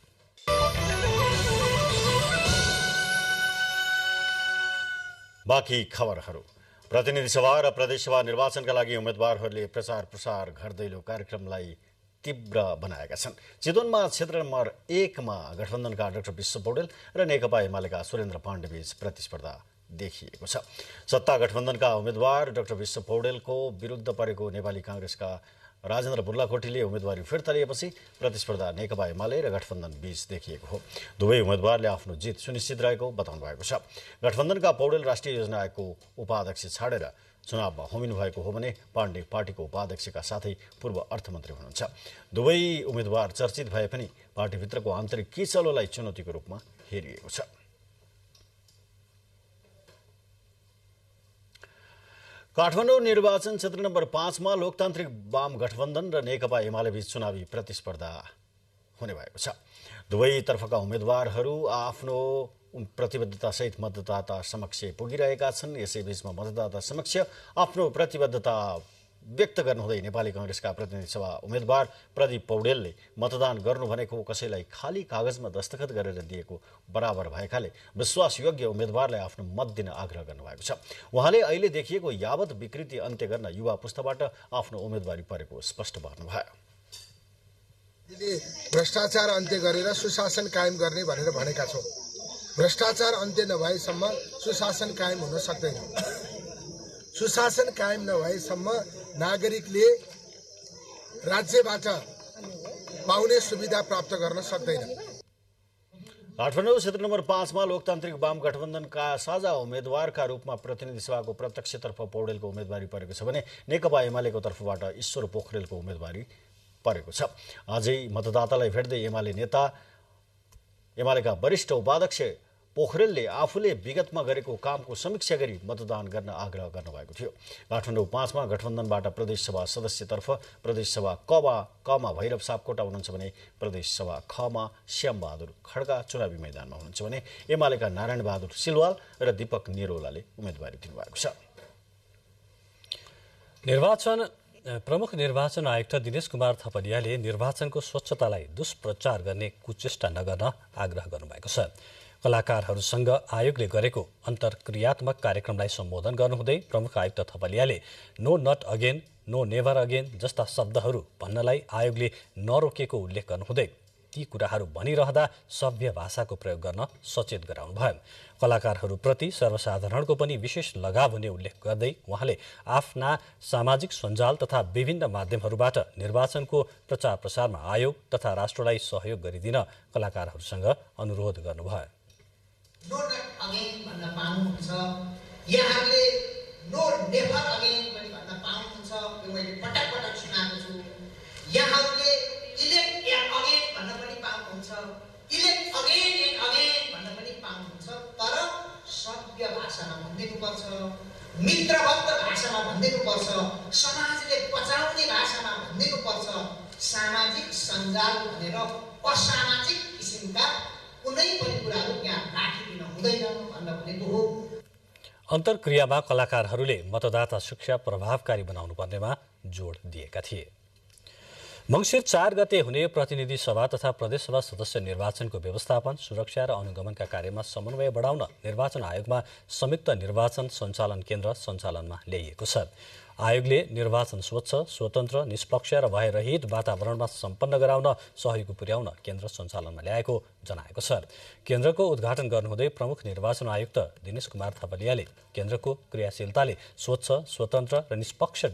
बाँकी खबरहरू। प्रतिनिधि सभा र प्रदेशसभा निर्वाचनका लागि उम्मेद्वारहरूले प्रचार प्रसार घरदैलो कार्यक्रमलाई तीव्र बनाएका छन्। चितवनमा क्षेत्र नम्बर 1 मा गठबन्धनका डाक्टर विश्व पौडेल र नेकपा एमालेका सुरेन्द्र पाण्डेबीच प्रतिस्पर्धा देखिएको छ। सत्ता गठबन्धनका उम्मेद्वार डाक्टर विश्व पौडेलको विरुद्ध परेको नेपाली कांग्रेसका राजेन्द्र बुर्लाकोटीले उम्मेदवारी फिर्ता लिएपछि प्रतिस्पर्धा नेकपा एमाले र गठबन्धन बीच देखिएको हो। दुवै उम्मेद्वारले आफ्नो जित सुनिश्चित रहेको बताउनु भएको छ। गठबन्धनका पौडेल राष्ट्रिय योजना आयोगको उपाध्यक्ष छाडेर चुनावमा होमिनु भएको हो भने पाण्डे पार्टीको उपाध्यक्षका साथै पूर्व अर्थमन्त्री हुनुहुन्छ। दुवै उम्मेद्वार चर्चित भए पनि पार्टीभित्रको आन्तरिक किचलोलाई चुनौतीको रूपमा हेरिएको छ। काठमाडौँ निर्वाचन क्षेत्र नम्बर 5 मा लोकतान्त्रिक वाम गठबन्धन र नेकपा एमाले बीच चुनावी प्रतिस्पर्धा हुने भएको छ। दुवैतर्फका उम्मेद्वारहरू आफ्नो प्रतिबद्धतासहित मतदाता समक्ष पुगिरहेका छन्। यसैबीचमा मतदाता समक्ष आफ्नो प्रतिबद्धता व्यक्त गर्नुहुँदै नेपाली कांग्रेसका प्रतिनिधि सभा उम्मेद्वार प्रदीप पौडेलले मतदान गर्नु भनेको कसैलाई खाली कागजमा दस्तखत गरेर दिएको बराबर भएकाले विश्वासयोग्य उम्मेद्वारलाई आफ्नो मत दिन आग्रह गर्नुभएको छ। उहाँले अहिले देखिएको यावत विकृति अन्त्य गर्न युवा पुस्ताबाट आफ्नो उम्मेदवारी परेको स्पष्ट पार्नुभयो।
भ्रष्टाचार अन्त्य गरेर सुशासन कायम गर्ने भनेर भनेका छौँ। भ्रष्टाचार अन्त्य नभएसम्म सुशासन कायम हुन सक्दैन। सुशासन कायम नभएसम्म नागरिकले राज्यबाट पाउने सुविधा प्राप्त गर्न सक्दैन।
काठमाडौँ क्षेत्र नम्बर 5 मा लोकतान्त्रिक वाम गठबन्धनका साझा उम्मेद्वारका रूपमा प्रतिनिधि सभाको प्रत्यक्षतर्फ पौडेलको उम्मेदवारी परेको छ भने नेकपा एमालेको तर्फबाट ईश्वर पोखरेलको उम्मेदवारी परेको छ। आजै मतदातालाई भेट्दै एमालेका वरिष्ठ उपाध्यक्ष पोखरेलले आफूले विगतमा गरेको कामको समीक्षा गरी मतदान गर्न आग्रह गर्नुभएको थियो। काठमाडौँ 5 मा गठबन्धनबाट प्रदेशसभा सदस्यतर्फ प्रदेशसभा कमा भैरव सापकोटा हुनुहुन्छ भने प्रदेशसभा खमा श्यामबहादुर खड्का चुनावी मैदानमा हुनुहुन्छ भने एमालेका नारायण बहादुर सिलवाल र दीपक निरोलाले उम्मेदवारी दिनुभएको छ।
प्रमुख निर्वाचन आयुक्त दिनेश कुमार थपलियाले निर्वाचनको स्वच्छतालाई दुष्प्रचार गर्ने कुचेष्टा नगर्न आग्रह गर्नुभएको छ। कलाकारहरूसँग आयोगले गरेको अन्तर्क्रियात्मक कार्यक्रमलाई सम्बोधन गर्नुहुँदै प्रमुख आयुक्त थपलियाले no not again, no never again जस्ता शब्दहरू भन्नलाई आयोगले नरोकेको उल्लेख गर्नुहुँदै ती कुराहरू भनिरहँदा सभ्य भाषाको प्रयोग गर्न सचेत गराउनुभयो। कलाकारहरूप्रति सर्वसाधारणको पनि विशेष लगाव हुने उल्लेख गर्दै उहाँले आफ्ना सामाजिक सञ्जाल तथा विभिन्न माध्यमहरूबाट निर्वाचनको प्रचार प्रसारमा आयोग तथा राष्ट्रलाई सहयोग गरिदिन कलाकारहरूसँग अनुरोध गर्नुभयो।
नो नट अगेन भन्न पाउनुहुन्छ, यहाँहरूले नो नेभर अगेन पनि भन्न पाउनुहुन्छ। यो मैले पटक पटक सुनाएको छु। यहाँहरूले इलेक्ट अगेन भन्न पनि पाउनुहुन्छ, इलेक्ट अगेन एन्ड अगेन भन्न पनि पाउनुहुन्छ। तर सभ्य भाषामा भनिदिनुपर्छ, मित्रवत भाषामा भनिदिनुपर्छ, समाजले बचाउने भाषामा भनिदिनुपर्छ। सामाजिक सञ्जाल भनेर असामाजिक किसिमका कुनै पनि कुराहरू यहाँ राखिदिन हुँदैन भन्न भनेको हो।
अन्तर्क्रियामा कलाकारहरूले मतदाता शिक्षा प्रभावकारी बनाउनु पर्नेमा जोड दिएका थिए। मङ्सिर 4 गते हुने प्रतिनिधि सभा तथा प्रदेशसभा सदस्य निर्वाचनको व्यवस्थापन, सुरक्षा र अनुगमनका कार्यमा समन्वय बढाउन निर्वाचन आयोगमा संयुक्त निर्वाचन सञ्चालन केन्द्र सञ्चालनमा ल्याइएको छ। आयोगले निर्वाचन स्वच्छ, स्वतन्त्र, निष्पक्ष र भयरहित वातावरणमा सम्पन्न गराउन सहयोग पुर्याउन केन्द्र सञ्चालनमा ल्याएको जनाएको छ। केन्द्रको उद्घाटन गर्नुहुँदै प्रमुख निर्वाचन आयुक्त दिनेश कुमार थपलियाले केन्द्रको क्रियाशीलताले स्वच्छ, स्वतन्त्र र निष्पक्ष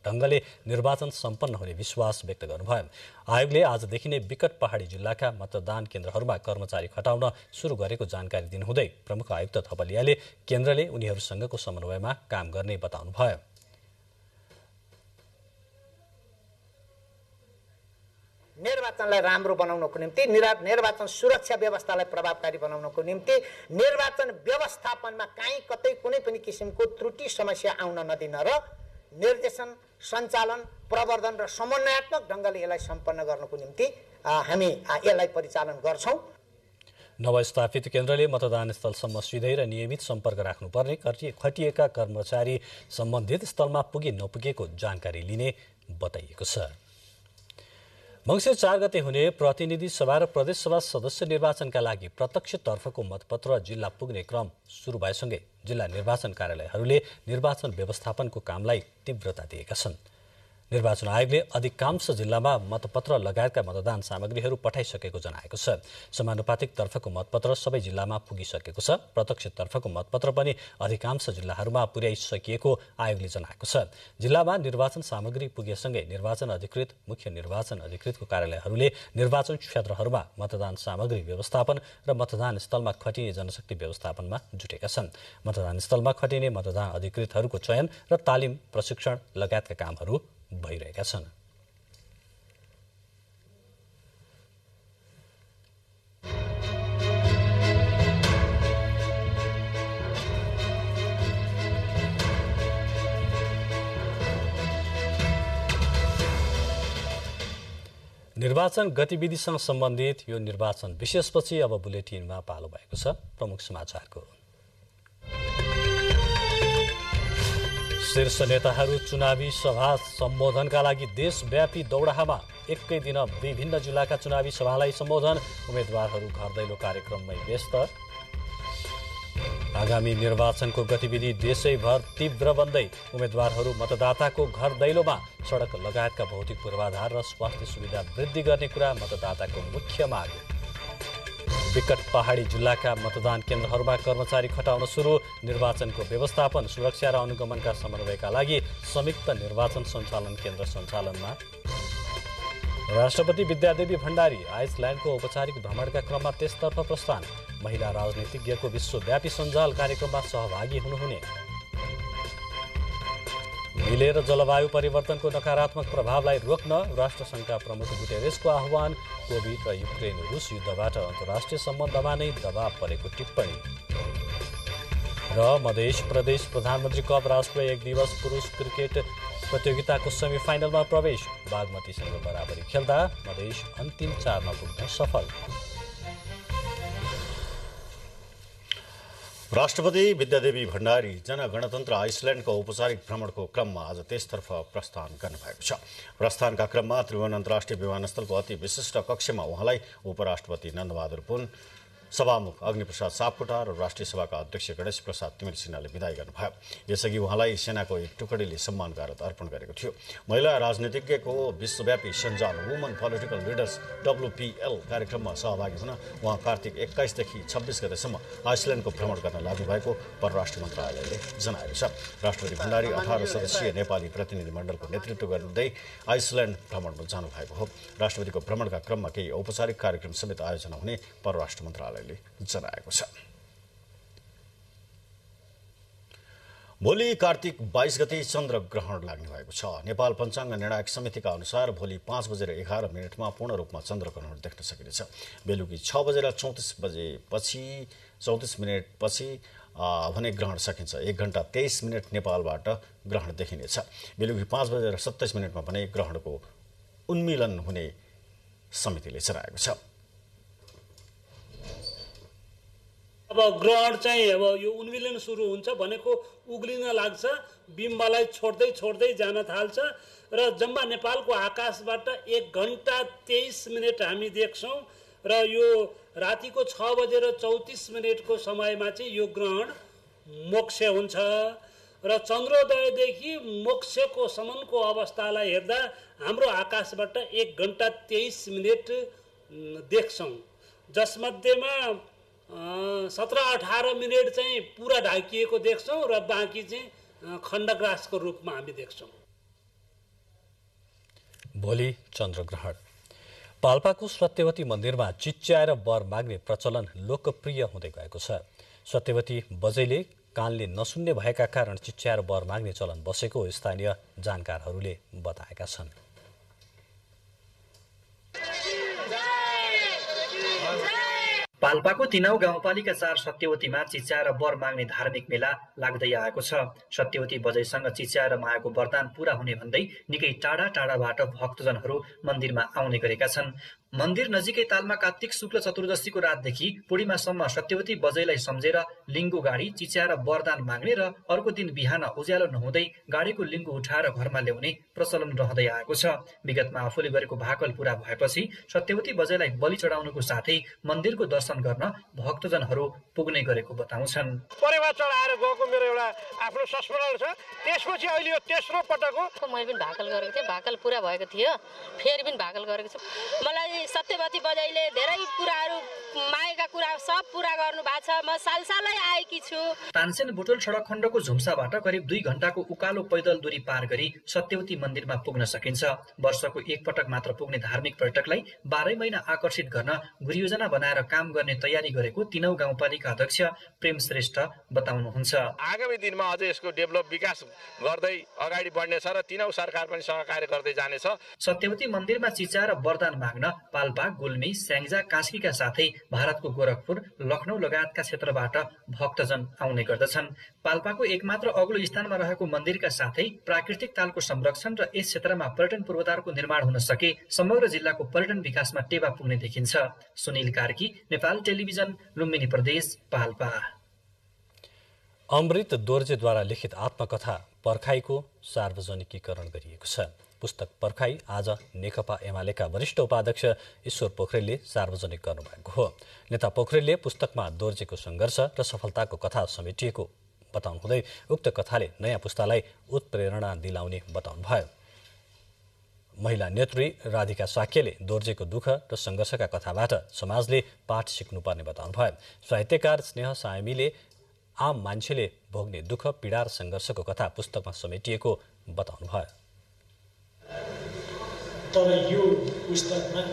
ढङ्गले निर्वाचन सम्पन्न हुने विश्वास व्यक्त गर्नुभयो। आयोगले आजदेखि नै विकट पहाडी जिल्लाका मतदान केन्द्रहरूमा कर्मचारी खटाउन सुरु गरेको जानकारी दिनुहुँदै प्रमुख आयुक्त थपलियाले केन्द्रले उनीहरूसँगको समन्वयमा काम गर्ने बताउनुभयो।
निर्वाचनलाई राम्रो बनाउनको निम्ति, निर्वाचन सुरक्षा व्यवस्थालाई प्रभावकारी बनाउनको निम्ति निर्वाचन व्यवस्थापनमा कहीँ कतै कुनै पनि किसिमको त्रुटि समस्या आउन नदिन र निर्देशन, सञ्चालन, प्रवर्धन र समन्वयात्मक ढङ्गले यसलाई सम्पन्न गर्नको निम्ति हामी यसलाई परिचालन गर्छौँ।
नवस्थापित केन्द्रले मतदान स्थलसम्म सिधै र नियमित सम्पर्क राख्नुपर्ने, खटिएका कर्मचारी सम्बन्धित स्थलमा पुगे नपुगेको जानकारी लिने बताइएको छ। मङ्सिर 4 गते हुने प्रतिनिधि सभा र प्रदेशसभा सदस्य निर्वाचनका लागि प्रत्यक्षतर्फको मतपत्र जिल्ला पुग्ने क्रम सुरु भएसँगै जिल्ला निर्वाचन कार्यालयहरूले निर्वाचन व्यवस्थापनको कामलाई तीव्रता दिएका छन्। निर्वाचन आयोगले अधिकांश जिल्लामा मतपत्र लगायतका मतदान सामग्रीहरू पठाइसकेको जनाएको छ। समानुपातिक तर्फको मतपत्र सबै जिल्लामा पुगिसकेको छ। प्रत्यक्षतर्फको मतपत्र पनि अधिकांश जिल्लाहरूमा पुर्याइसकिएको आयोगले जनाएको छ। जिल्लामा निर्वाचन सामग्री पुगेसँगै निर्वाचन अधिकृत, मुख्य निर्वाचन अधिकृतको कार्यालयहरूले निर्वाचन क्षेत्रहरूमा मतदान सामग्री व्यवस्थापन र मतदान स्थलमा खटिने जनशक्ति व्यवस्थापनमा जुटेका छन्। मतदान स्थलमा खटिने मतदान अधिकृतहरूको चयन र तालिम, प्रशिक्षण लगायतका कामहरू भइरहेका छन्। निर्वाचन गतिविधिसँग सम्बन्धित यो निर्वाचन विशेषपछि अब बुलेटिनमा पालो भएको छ प्रमुख समाचारको। शीर्ष नेताहरू चुनावी सभा सम्बोधनका लागि देशव्यापी दौडाहामा। एकै दिन विभिन्न जिल्लाका चुनावी सभालाई सम्बोधन, उम्मेदवारहरू घर दैलो कार्यक्रममै व्यस्त। आगामी निर्वाचनको गतिविधि देशैभर तीव्र बन्दै उम्मेदवारहरू मतदाताको घर दैलोमा। सडक लगायतका भौतिक पूर्वाधार र स्वास्थ्य सुविधा वृद्धि गर्ने कुरा मतदाताको मुख्य माग। विकट पहाडी जिल्लाका मतदान केन्द्रहरूमा कर्मचारी खटाउन सुरु। निर्वाचनको व्यवस्थापन, सुरक्षा र अनुगमनका समन्वयका लागि संयुक्त निर्वाचन सञ्चालन केन्द्र सञ्चालनमा। राष्ट्रपति विद्यादेवी भण्डारी आइसल्यान्डको औपचारिक भ्रमणका क्रममा त्यसतर्फ प्रस्थान। महिला राजनीतिज्ञको विश्वव्यापी सञ्जाल कार्यक्रममा सहभागी हुनुहुने। मिलेर जलवायु परिवर्तनको नकारात्मक प्रभावलाई रोक्न राष्ट्रसङ्घका प्रमुख गुटेरेसको आह्वान। कोभिड र युक्रेन रुस युद्धबाट अन्तर्राष्ट्रिय सम्बन्धमा नै दबाव परेको टिप्पणी। र मध्य प्रदेश प्रधानमन्त्री कप राष्ट्रिय एक दिवस पुरुष क्रिकेट प्रतियोगिताको सेमिफाइनलमा प्रवेश। बागमतीसँग बराबरी खेल्दा मधेस अन्तिम 4मा पुग्न सफल।
राष्ट्रपति विद्यादेवी भण्डारी जनगणतन्त्र आइसल्यान्डको औपचारिक भ्रमणको क्रममा आज त्यसतर्फ प्रस्थान गर्नुभएको छ। प्रस्थानका क्रममा त्रिभुवन अन्तर्राष्ट्रिय विमानस्थलको अति विशिष्ट कक्षमा उहाँलाई उपराष्ट्रपति नन्दबहादुर पुन, सभामुख अग्निप्रसाद सापकोटा र राष्ट्रिय सभाका अध्यक्ष गणेश प्रसाद तिमिल सिन्हाले विदाई गर्नुभयो। यसअघि उहाँलाई सेनाको एक टुकडीले सम्मान कारत अर्पण गरेको थियो। महिला राजनीतिज्ञको विश्वव्यापी सञ्जाल वुमन पोलिटिकल लिडर्स WPL कार्यक्रममा सहभागी हुन उहाँ कार्तिक 21 देखि 26 गतेसम्म आइसल्यान्डको भ्रमण गर्न लाग्नुभएको परराष्ट्र मन्त्रालयले जनाएको छ। राष्ट्रपति भण्डारी 18 सदस्यीय नेपाली प्रतिनिधि मण्डलको नेतृत्व गर्दै आइसल्यान्ड भ्रमणमा जानुभएको हो। राष्ट्रपतिको भ्रमणका क्रममा केही औपचारिक कार्यक्रम समेत आयोजना हुने परराष्ट्र मन्त्रालय जनाएको छ। भोलि कार्तिक 22 गते चन्द्र ग्रहण लाग्ने भएको छ। नेपाल पञ्चाङ्ग निर्णायक समितिका अनुसार भोलि 5:11 पूर्ण रूपमा चन्द्र ग्रहण देख्न सकिनेछ। बेलुकी 6:34 पछि भने ग्रहण सकिन्छ। 1 घण्टा 23 मिनट नेपालबाट ग्रहण देखिनेछ। बेलुकी 5:27 भने ग्रहणको उन्मिलन हुने समितिले जनाएको छ।
अब ग्रहण चाहिँ अब यो उन्मिलन सुरु हुन्छ भनेको उग्लिन लाग्छ, बिम्बलाई छोड्दै छोड्दै जान थाल्छ र जम्मा नेपालको आकाशबाट 1 घण्टा 23 मिनट हामी देख्छौँ र यो रातिको 6:34 को समयमा चाहिँ यो ग्रहण मोक्ष हुन्छ र चन्द्रोदयदेखि मोक्षको सम्मको अवस्थालाई हेर्दा हाम्रो आकाशबाट 1 घण्टा 23 मिनट देख्छौँ, जसमध्येमा 17-18 मिनट चाहिँ पुरा ढाकिएको देख्छौँ र बाँकी चाहिँ खण्डग्रासको रूपमा हामी देख्छौँ।
भोलि चन्द्रग्रहण। पाल्पाको सत्यवती मन्दिरमा चिच्याएर वर माग्ने प्रचलन लोकप्रिय हुँदै गएको छ। सत्यवती बजैले कानले नसुन्ने भएका कारण चिच्याएर वर माग्ने चलन बसेको स्थानीय जानकारहरूले बताएका छन्।
पाल्पाको 3औं गाउँपालिका 4 सत्यवतीमा चिच्याएर वर माग्ने धार्मिक मेला लाग्दै आएको छ। सत्यवती बजैसँग चिच्याएर मागेको वरदान पूरा हुने भन्दै निकै टाढा टाढाबाट भक्तजनहरू मन्दिरमा आउने गरेका छन्। मन्दिर नजिकै तालमा कार्तिक शुक्ल चतुर्दशीको रातदेखि पूर्णिमासम्म सत्यवती बजैलाई सम्झेर लिङ्गो गाडी चिच्याएर वरदान माग्ने र अर्को दिन बिहान उज्यालो नहुँदै गाडीको लिङ्गो उठाएर घरमा ल्याउने प्रचलन रहँदै आएको छ। विगतमा आफूले गरेको भाकल पूरा भएपछि सत्यवती बजैलाई बलि चढाउनुको साथै मन्दिरको दर्शन गर्न भक्तजनहरू पुग्ने गरेको बताउँछन्।
परेवा चढाएर गएको मेरो एउटा आफ्नो संस्मरण छ। त्यसपछि अहिले यो तेस्रो पटकको
मैले पनि भाकल गरेको थिएँ, भाकल पूरा भएको थियो, फेरि पनि भाकल गरेको छु। मलाई सत्यवती बजैले धेरै कुराहरू मागेका कुरा सब पूरा गर्नु भएको छ। म सालसालै आएकी छु।
तानसेन बुटोल सडक खण्डको झुम्साबाट करिब 2 घण्टाको उकालो पैदल दूरी पार गरी सत्यवती मन्दिरमा पुग्न सकिन्छ। वर्षको एक पटक मात्र पुग्ने धार्मिक पर्यटकलाई 12 महिना आकर्षित गर्न गुरुयोजना बनाएर काम गर्ने तयारी गरेको 3औं गाउँपालिका अध्यक्ष प्रेम श्रेष्ठ बताउनुहुन्छ।
आगामी दिनमा अझै यसको डेभलप विकास गर्दै अगाडि बढ्नेछ र 3औं सरकार पनि सहकार्य गर्दै जानेछ।
सत्यवती मन्दिरमा चिच्याएर वरदान माग्न पाल्पा, गुल्मी, स्याङ्जा, कास्कीका साथै भारतको गोरखपुर, लखनऊ लगायतका क्षेत्रबाट भक्तजन आउने गर्दछन्। पाल्पाको एकमात्र अग्लो स्थानमा रहेको मन्दिरका साथै प्राकृतिक तालको संरक्षण र यस क्षेत्रमा पर्यटन पूर्वाधारको निर्माण हुन सके समग्र जिल्लाको पर्यटन विकासमा टेवा पुग्ने देखिन्छ। सुनिल कार्की, नेपाल टेलिभिजन, लुम्बिनी प्रदेश, पाल्पा।
अमृत दोर्जेद्वारा लिखित आत्मकथा पर्खाईको सार्वजनिकीकरण गरिएको छ। पुस्तक पर्खाई आज नेकपा एमालेका वरिष्ठ उपाध्यक्ष ईश्वर पोखरेलले सार्वजनिक गर्नुभएको हो। नेता पोखरेलले पुस्तकमा दोर्जेको सङ्घर्ष र सफलताको कथा समेटिएको बताउनुहुँदै उक्त कथाले नयाँ पुस्तालाई उत्प्रेरणा दिलाउने बताउनुभयो। महिला नेत्री राधिका साक्यले दोर्जेको दुःख र सङ्घर्षका कथाबाट समाजले पाठ सिक्नुपर्ने बताउनुभयो। साहित्यकार स्नेह सायमीले आम मान्छेले भोग्ने दुःख, पीडा र सङ्घर्षको कथा पुस्तकमा समेटिएको बताउनुभयो।
तर यो पुस्तकमा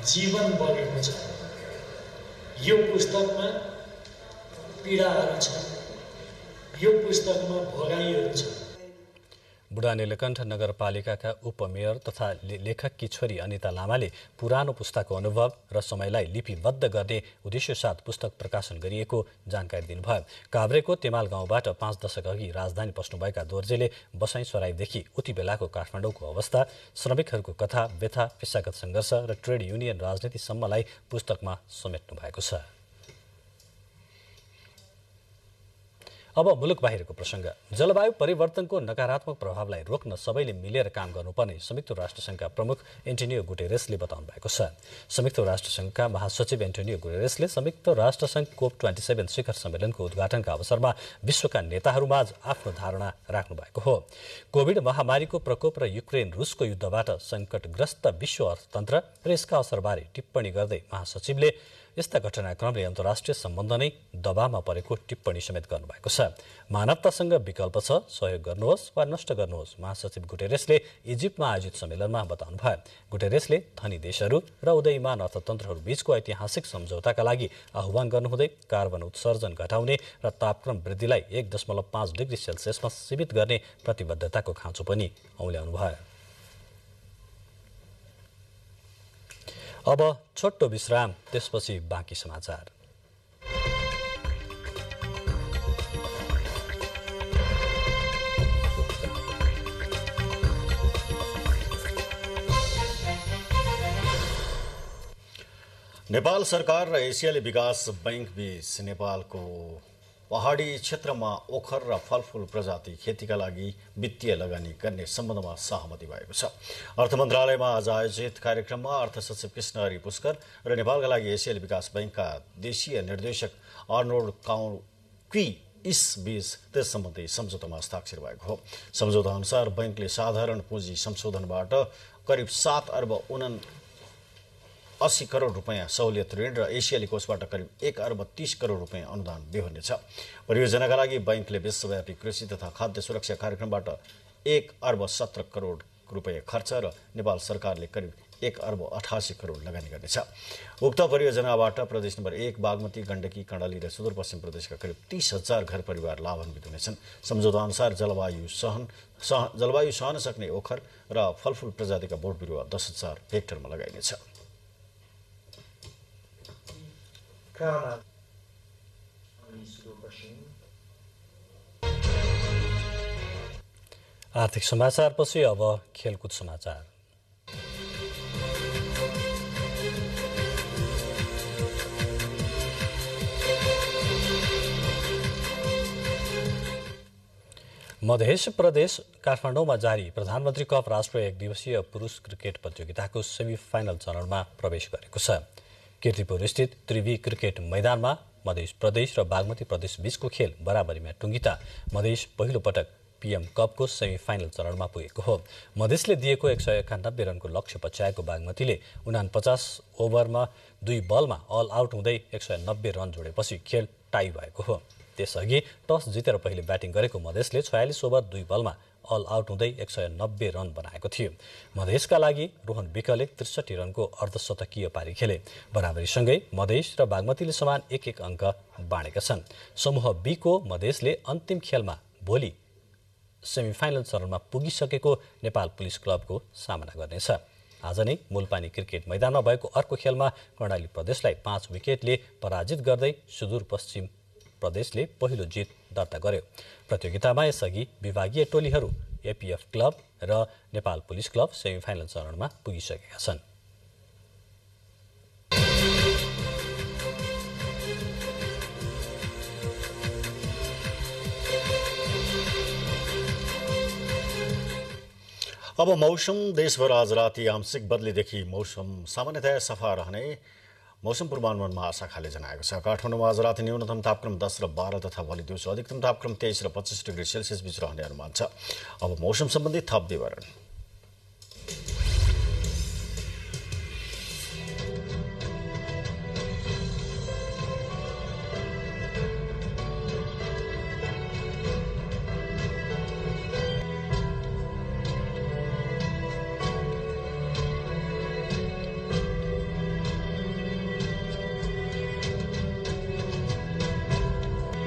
जीवन बगेको छ, यो पुस्तकमा पीडाहरू छ, यो पुस्तकमा भोगाइहरू छ।
बुढा नीलकण्ठ नगरपालिकाका उपमेयर तथा लेखककी छोरी अनिता लामाले पुरानो पुस्ताको अनुभव र समयलाई लिपिबद्ध गर्ने उद्देश्य साथ पुस्तक प्रकाशन गरिएको जानकारी दिनुभयो। काभ्रेको तेमाल गाउँबाट 5 दशक अघि राजधानी पस्नुभएका दोर्जेले बसाइँ सराईदेखि उति बेलाको काठमाडौँको अवस्था, श्रमिकहरूको कथा, व्यथा, पेसागत सङ्घर्ष र ट्रेड युनियन राजनीतिसम्मलाई पुस्तकमा समेट्नु भएको छ। अब मुलुक बाहिरको प्रसङ्ग। जलवायु परिवर्तनको नकारात्मक प्रभावलाई रोक्न सबैले मिलेर काम गर्नुपर्ने संयुक्त राष्ट्रसङ्घका प्रमुख एन्टोनियो गुटेरेसले बताउनु भएको छ। संयुक्त राष्ट्रसङ्घका महासचिव एन्टोनियो गुटेरेसले संयुक्त राष्ट्रसङ्घ COP27 शिखर सम्मेलनको उद्घाटनका अवसरमा विश्वका नेताहरूमाझ आफ्नो धारणा राख्नु भएको हो। कोभिड महामारीको प्रकोप र युक्रेन रुसको युद्धबाट सङ्कटग्रस्त विश्व अर्थतन्त्र र यसका असरबारे टिप्पणी गर्दै महासचिवले यस्ता घटनाक्रमले अन्तर्राष्ट्रिय सम्बन्ध नै दबावमा परेको टिप्पणी समेत गर्नुभएको छ। मानवतासँग विकल्प छ, सहयोग गर्नुहोस् वा नष्ट गर्नुहोस्, महासचिव गुटेरेसले इजिप्टमा आयोजित सम्मेलनमा बताउनुभयो। गुटेरेसले धनी देशहरू र उदयमान अर्थतन्त्रहरू बीचको ऐतिहासिक सम्झौताका लागि आह्वान गर्नुहुँदै कार्बन उत्सर्जन घटाउने र तापक्रम वृद्धिलाई 1.5 डिग्री सेल्सियसमा सीमित गर्ने प्रतिबद्धताको खाँचो पनि औल्याउनुभयो। अब छोटो विश्राम, त्यसपछि बाँकी समाचार।
नेपाल सरकार र एसियाली विकास बैंक बीच नेपालको पहाडी क्षेत्रमा ओखर र फलफूल प्रजाति खेतीका लागि वित्तीय लगानी गर्ने सम्बन्धमा सहमति भएको छ। अर्थ मन्त्रालयमा आज आयोजित कार्यक्रममा अर्थ सचिव कृष्णहरि पुष्कर र नेपालका लागि एसियाली विकास बैंकका देशीय निर्देशक अर्नोल्ड काउकी बीच त्यस सम्बन्धी सम्झौतामा हस्ताक्षर भएको हो। सम्झौता अनुसार बैंकले साधारण पुँजी संशोधनबाट करिब 7 अर्ब 80 करोड रुपियाँ सहुलियत ऋण र एसियाली कोषबाट करिब 1 अर्ब 30 करोड रुपियाँ अनुदान बेहोर्नेछ। परियोजनाका लागि बैंकले विश्वव्यापी कृषि तथा खाद्य सुरक्षा कार्यक्रमबाट 1 अर्ब 17 करोड रुपियाँ खर्च र नेपाल सरकारले करिब 1 अर्ब 88 करोड लगानी गर्नेछ। उक्त परियोजनाबाट प्रदेश नम्बर 1 बागमती, गण्डकी, कर्णाली र सुदूरपश्चिम प्रदेशका करिब 30,000 घर परिवार लाभान्वित हुनेछन्। सम्झौता अनुसार जलवायु सहन सक्ने ओखर र फलफूल प्रजातिका बोट बिरुवा 10,000 हेक्टरमा लगाइनेछ।
आर्थिक समाचारपछि अब खेलकुद समाचार। मध्य प्रदेश काठमाडौँमा जारी प्रधानमन्त्री कप राष्ट्रिय 1 दिवसीय पुरुष क्रिकेट प्रतियोगिताको सेमिफाइनल चरणमा प्रवेश गरेको छ। कीर्तिपुर स्थित त्रिवी क्रिकेट मैदानमा मध्य प्रदेश र बागमती प्रदेश बीचको खेल बराबरीमा टुङ्गिँदा मधेस पहिलो पटक पीएम कपको सेमिफाइनल चरणमा पुगेको हो। मधेसले दिएको 191 रनको लक्ष्य पछ्याएको बागमतीले 49 ओभरमा 2 बलमा अल आउट हुँदै 190 रन जोडेपछि खेल टाई भएको हो। त्यसअघि टस जितेर पहिले ब्याटिङ गरेको मधेसले 46 ओभर 2 बलमा अल आउट हुँदै 190 रन बनाएको थियो। मधेसका लागि रोहन विकले 63 रनको अर्धशतकीय पारी खेले। बराबरीसँगै मधेस र बागमतीले समान 1-1 अङ्क बाँडेका छन्। समूह बी को मधेसले अन्तिम खेलमा भोलि सेमिफाइनल चरणमा पुगिसकेको नेपाल पुलिस क्लबको सामना गर्नेछ। आज नै मूलपानी क्रिकेट मैदानमा भएको अर्को खेलमा कर्णाली प्रदेशलाई 5 विकेटले पराजित गर्दै सुदूरपश्चिम प्रदेशले पहिलो जित दर्ता गर्यो। प्रतियोगितामा यसअघि विभागीय टोलीहरू एपीएफ क्लब र नेपाल पुलिस क्लब सेमिफाइनल चरणमा पुगिसकेका छन्।
अब मौसम देशभर आज राति आंशिक बदलीदेखि मौसम सामान्यतया सफा रहने मौसम पूर्वानुमान महाशाखाले जनाएको छ। काठमाडौँमा आज राति न्यूनतम तापक्रम 10 र 12 तथा भोलि दिउँसो अधिकतम तापक्रम 23 र 25 डिग्री सेल्सियस बीच रहने अनुमान छ। अब मौसम सम्बन्धी थप विवरण।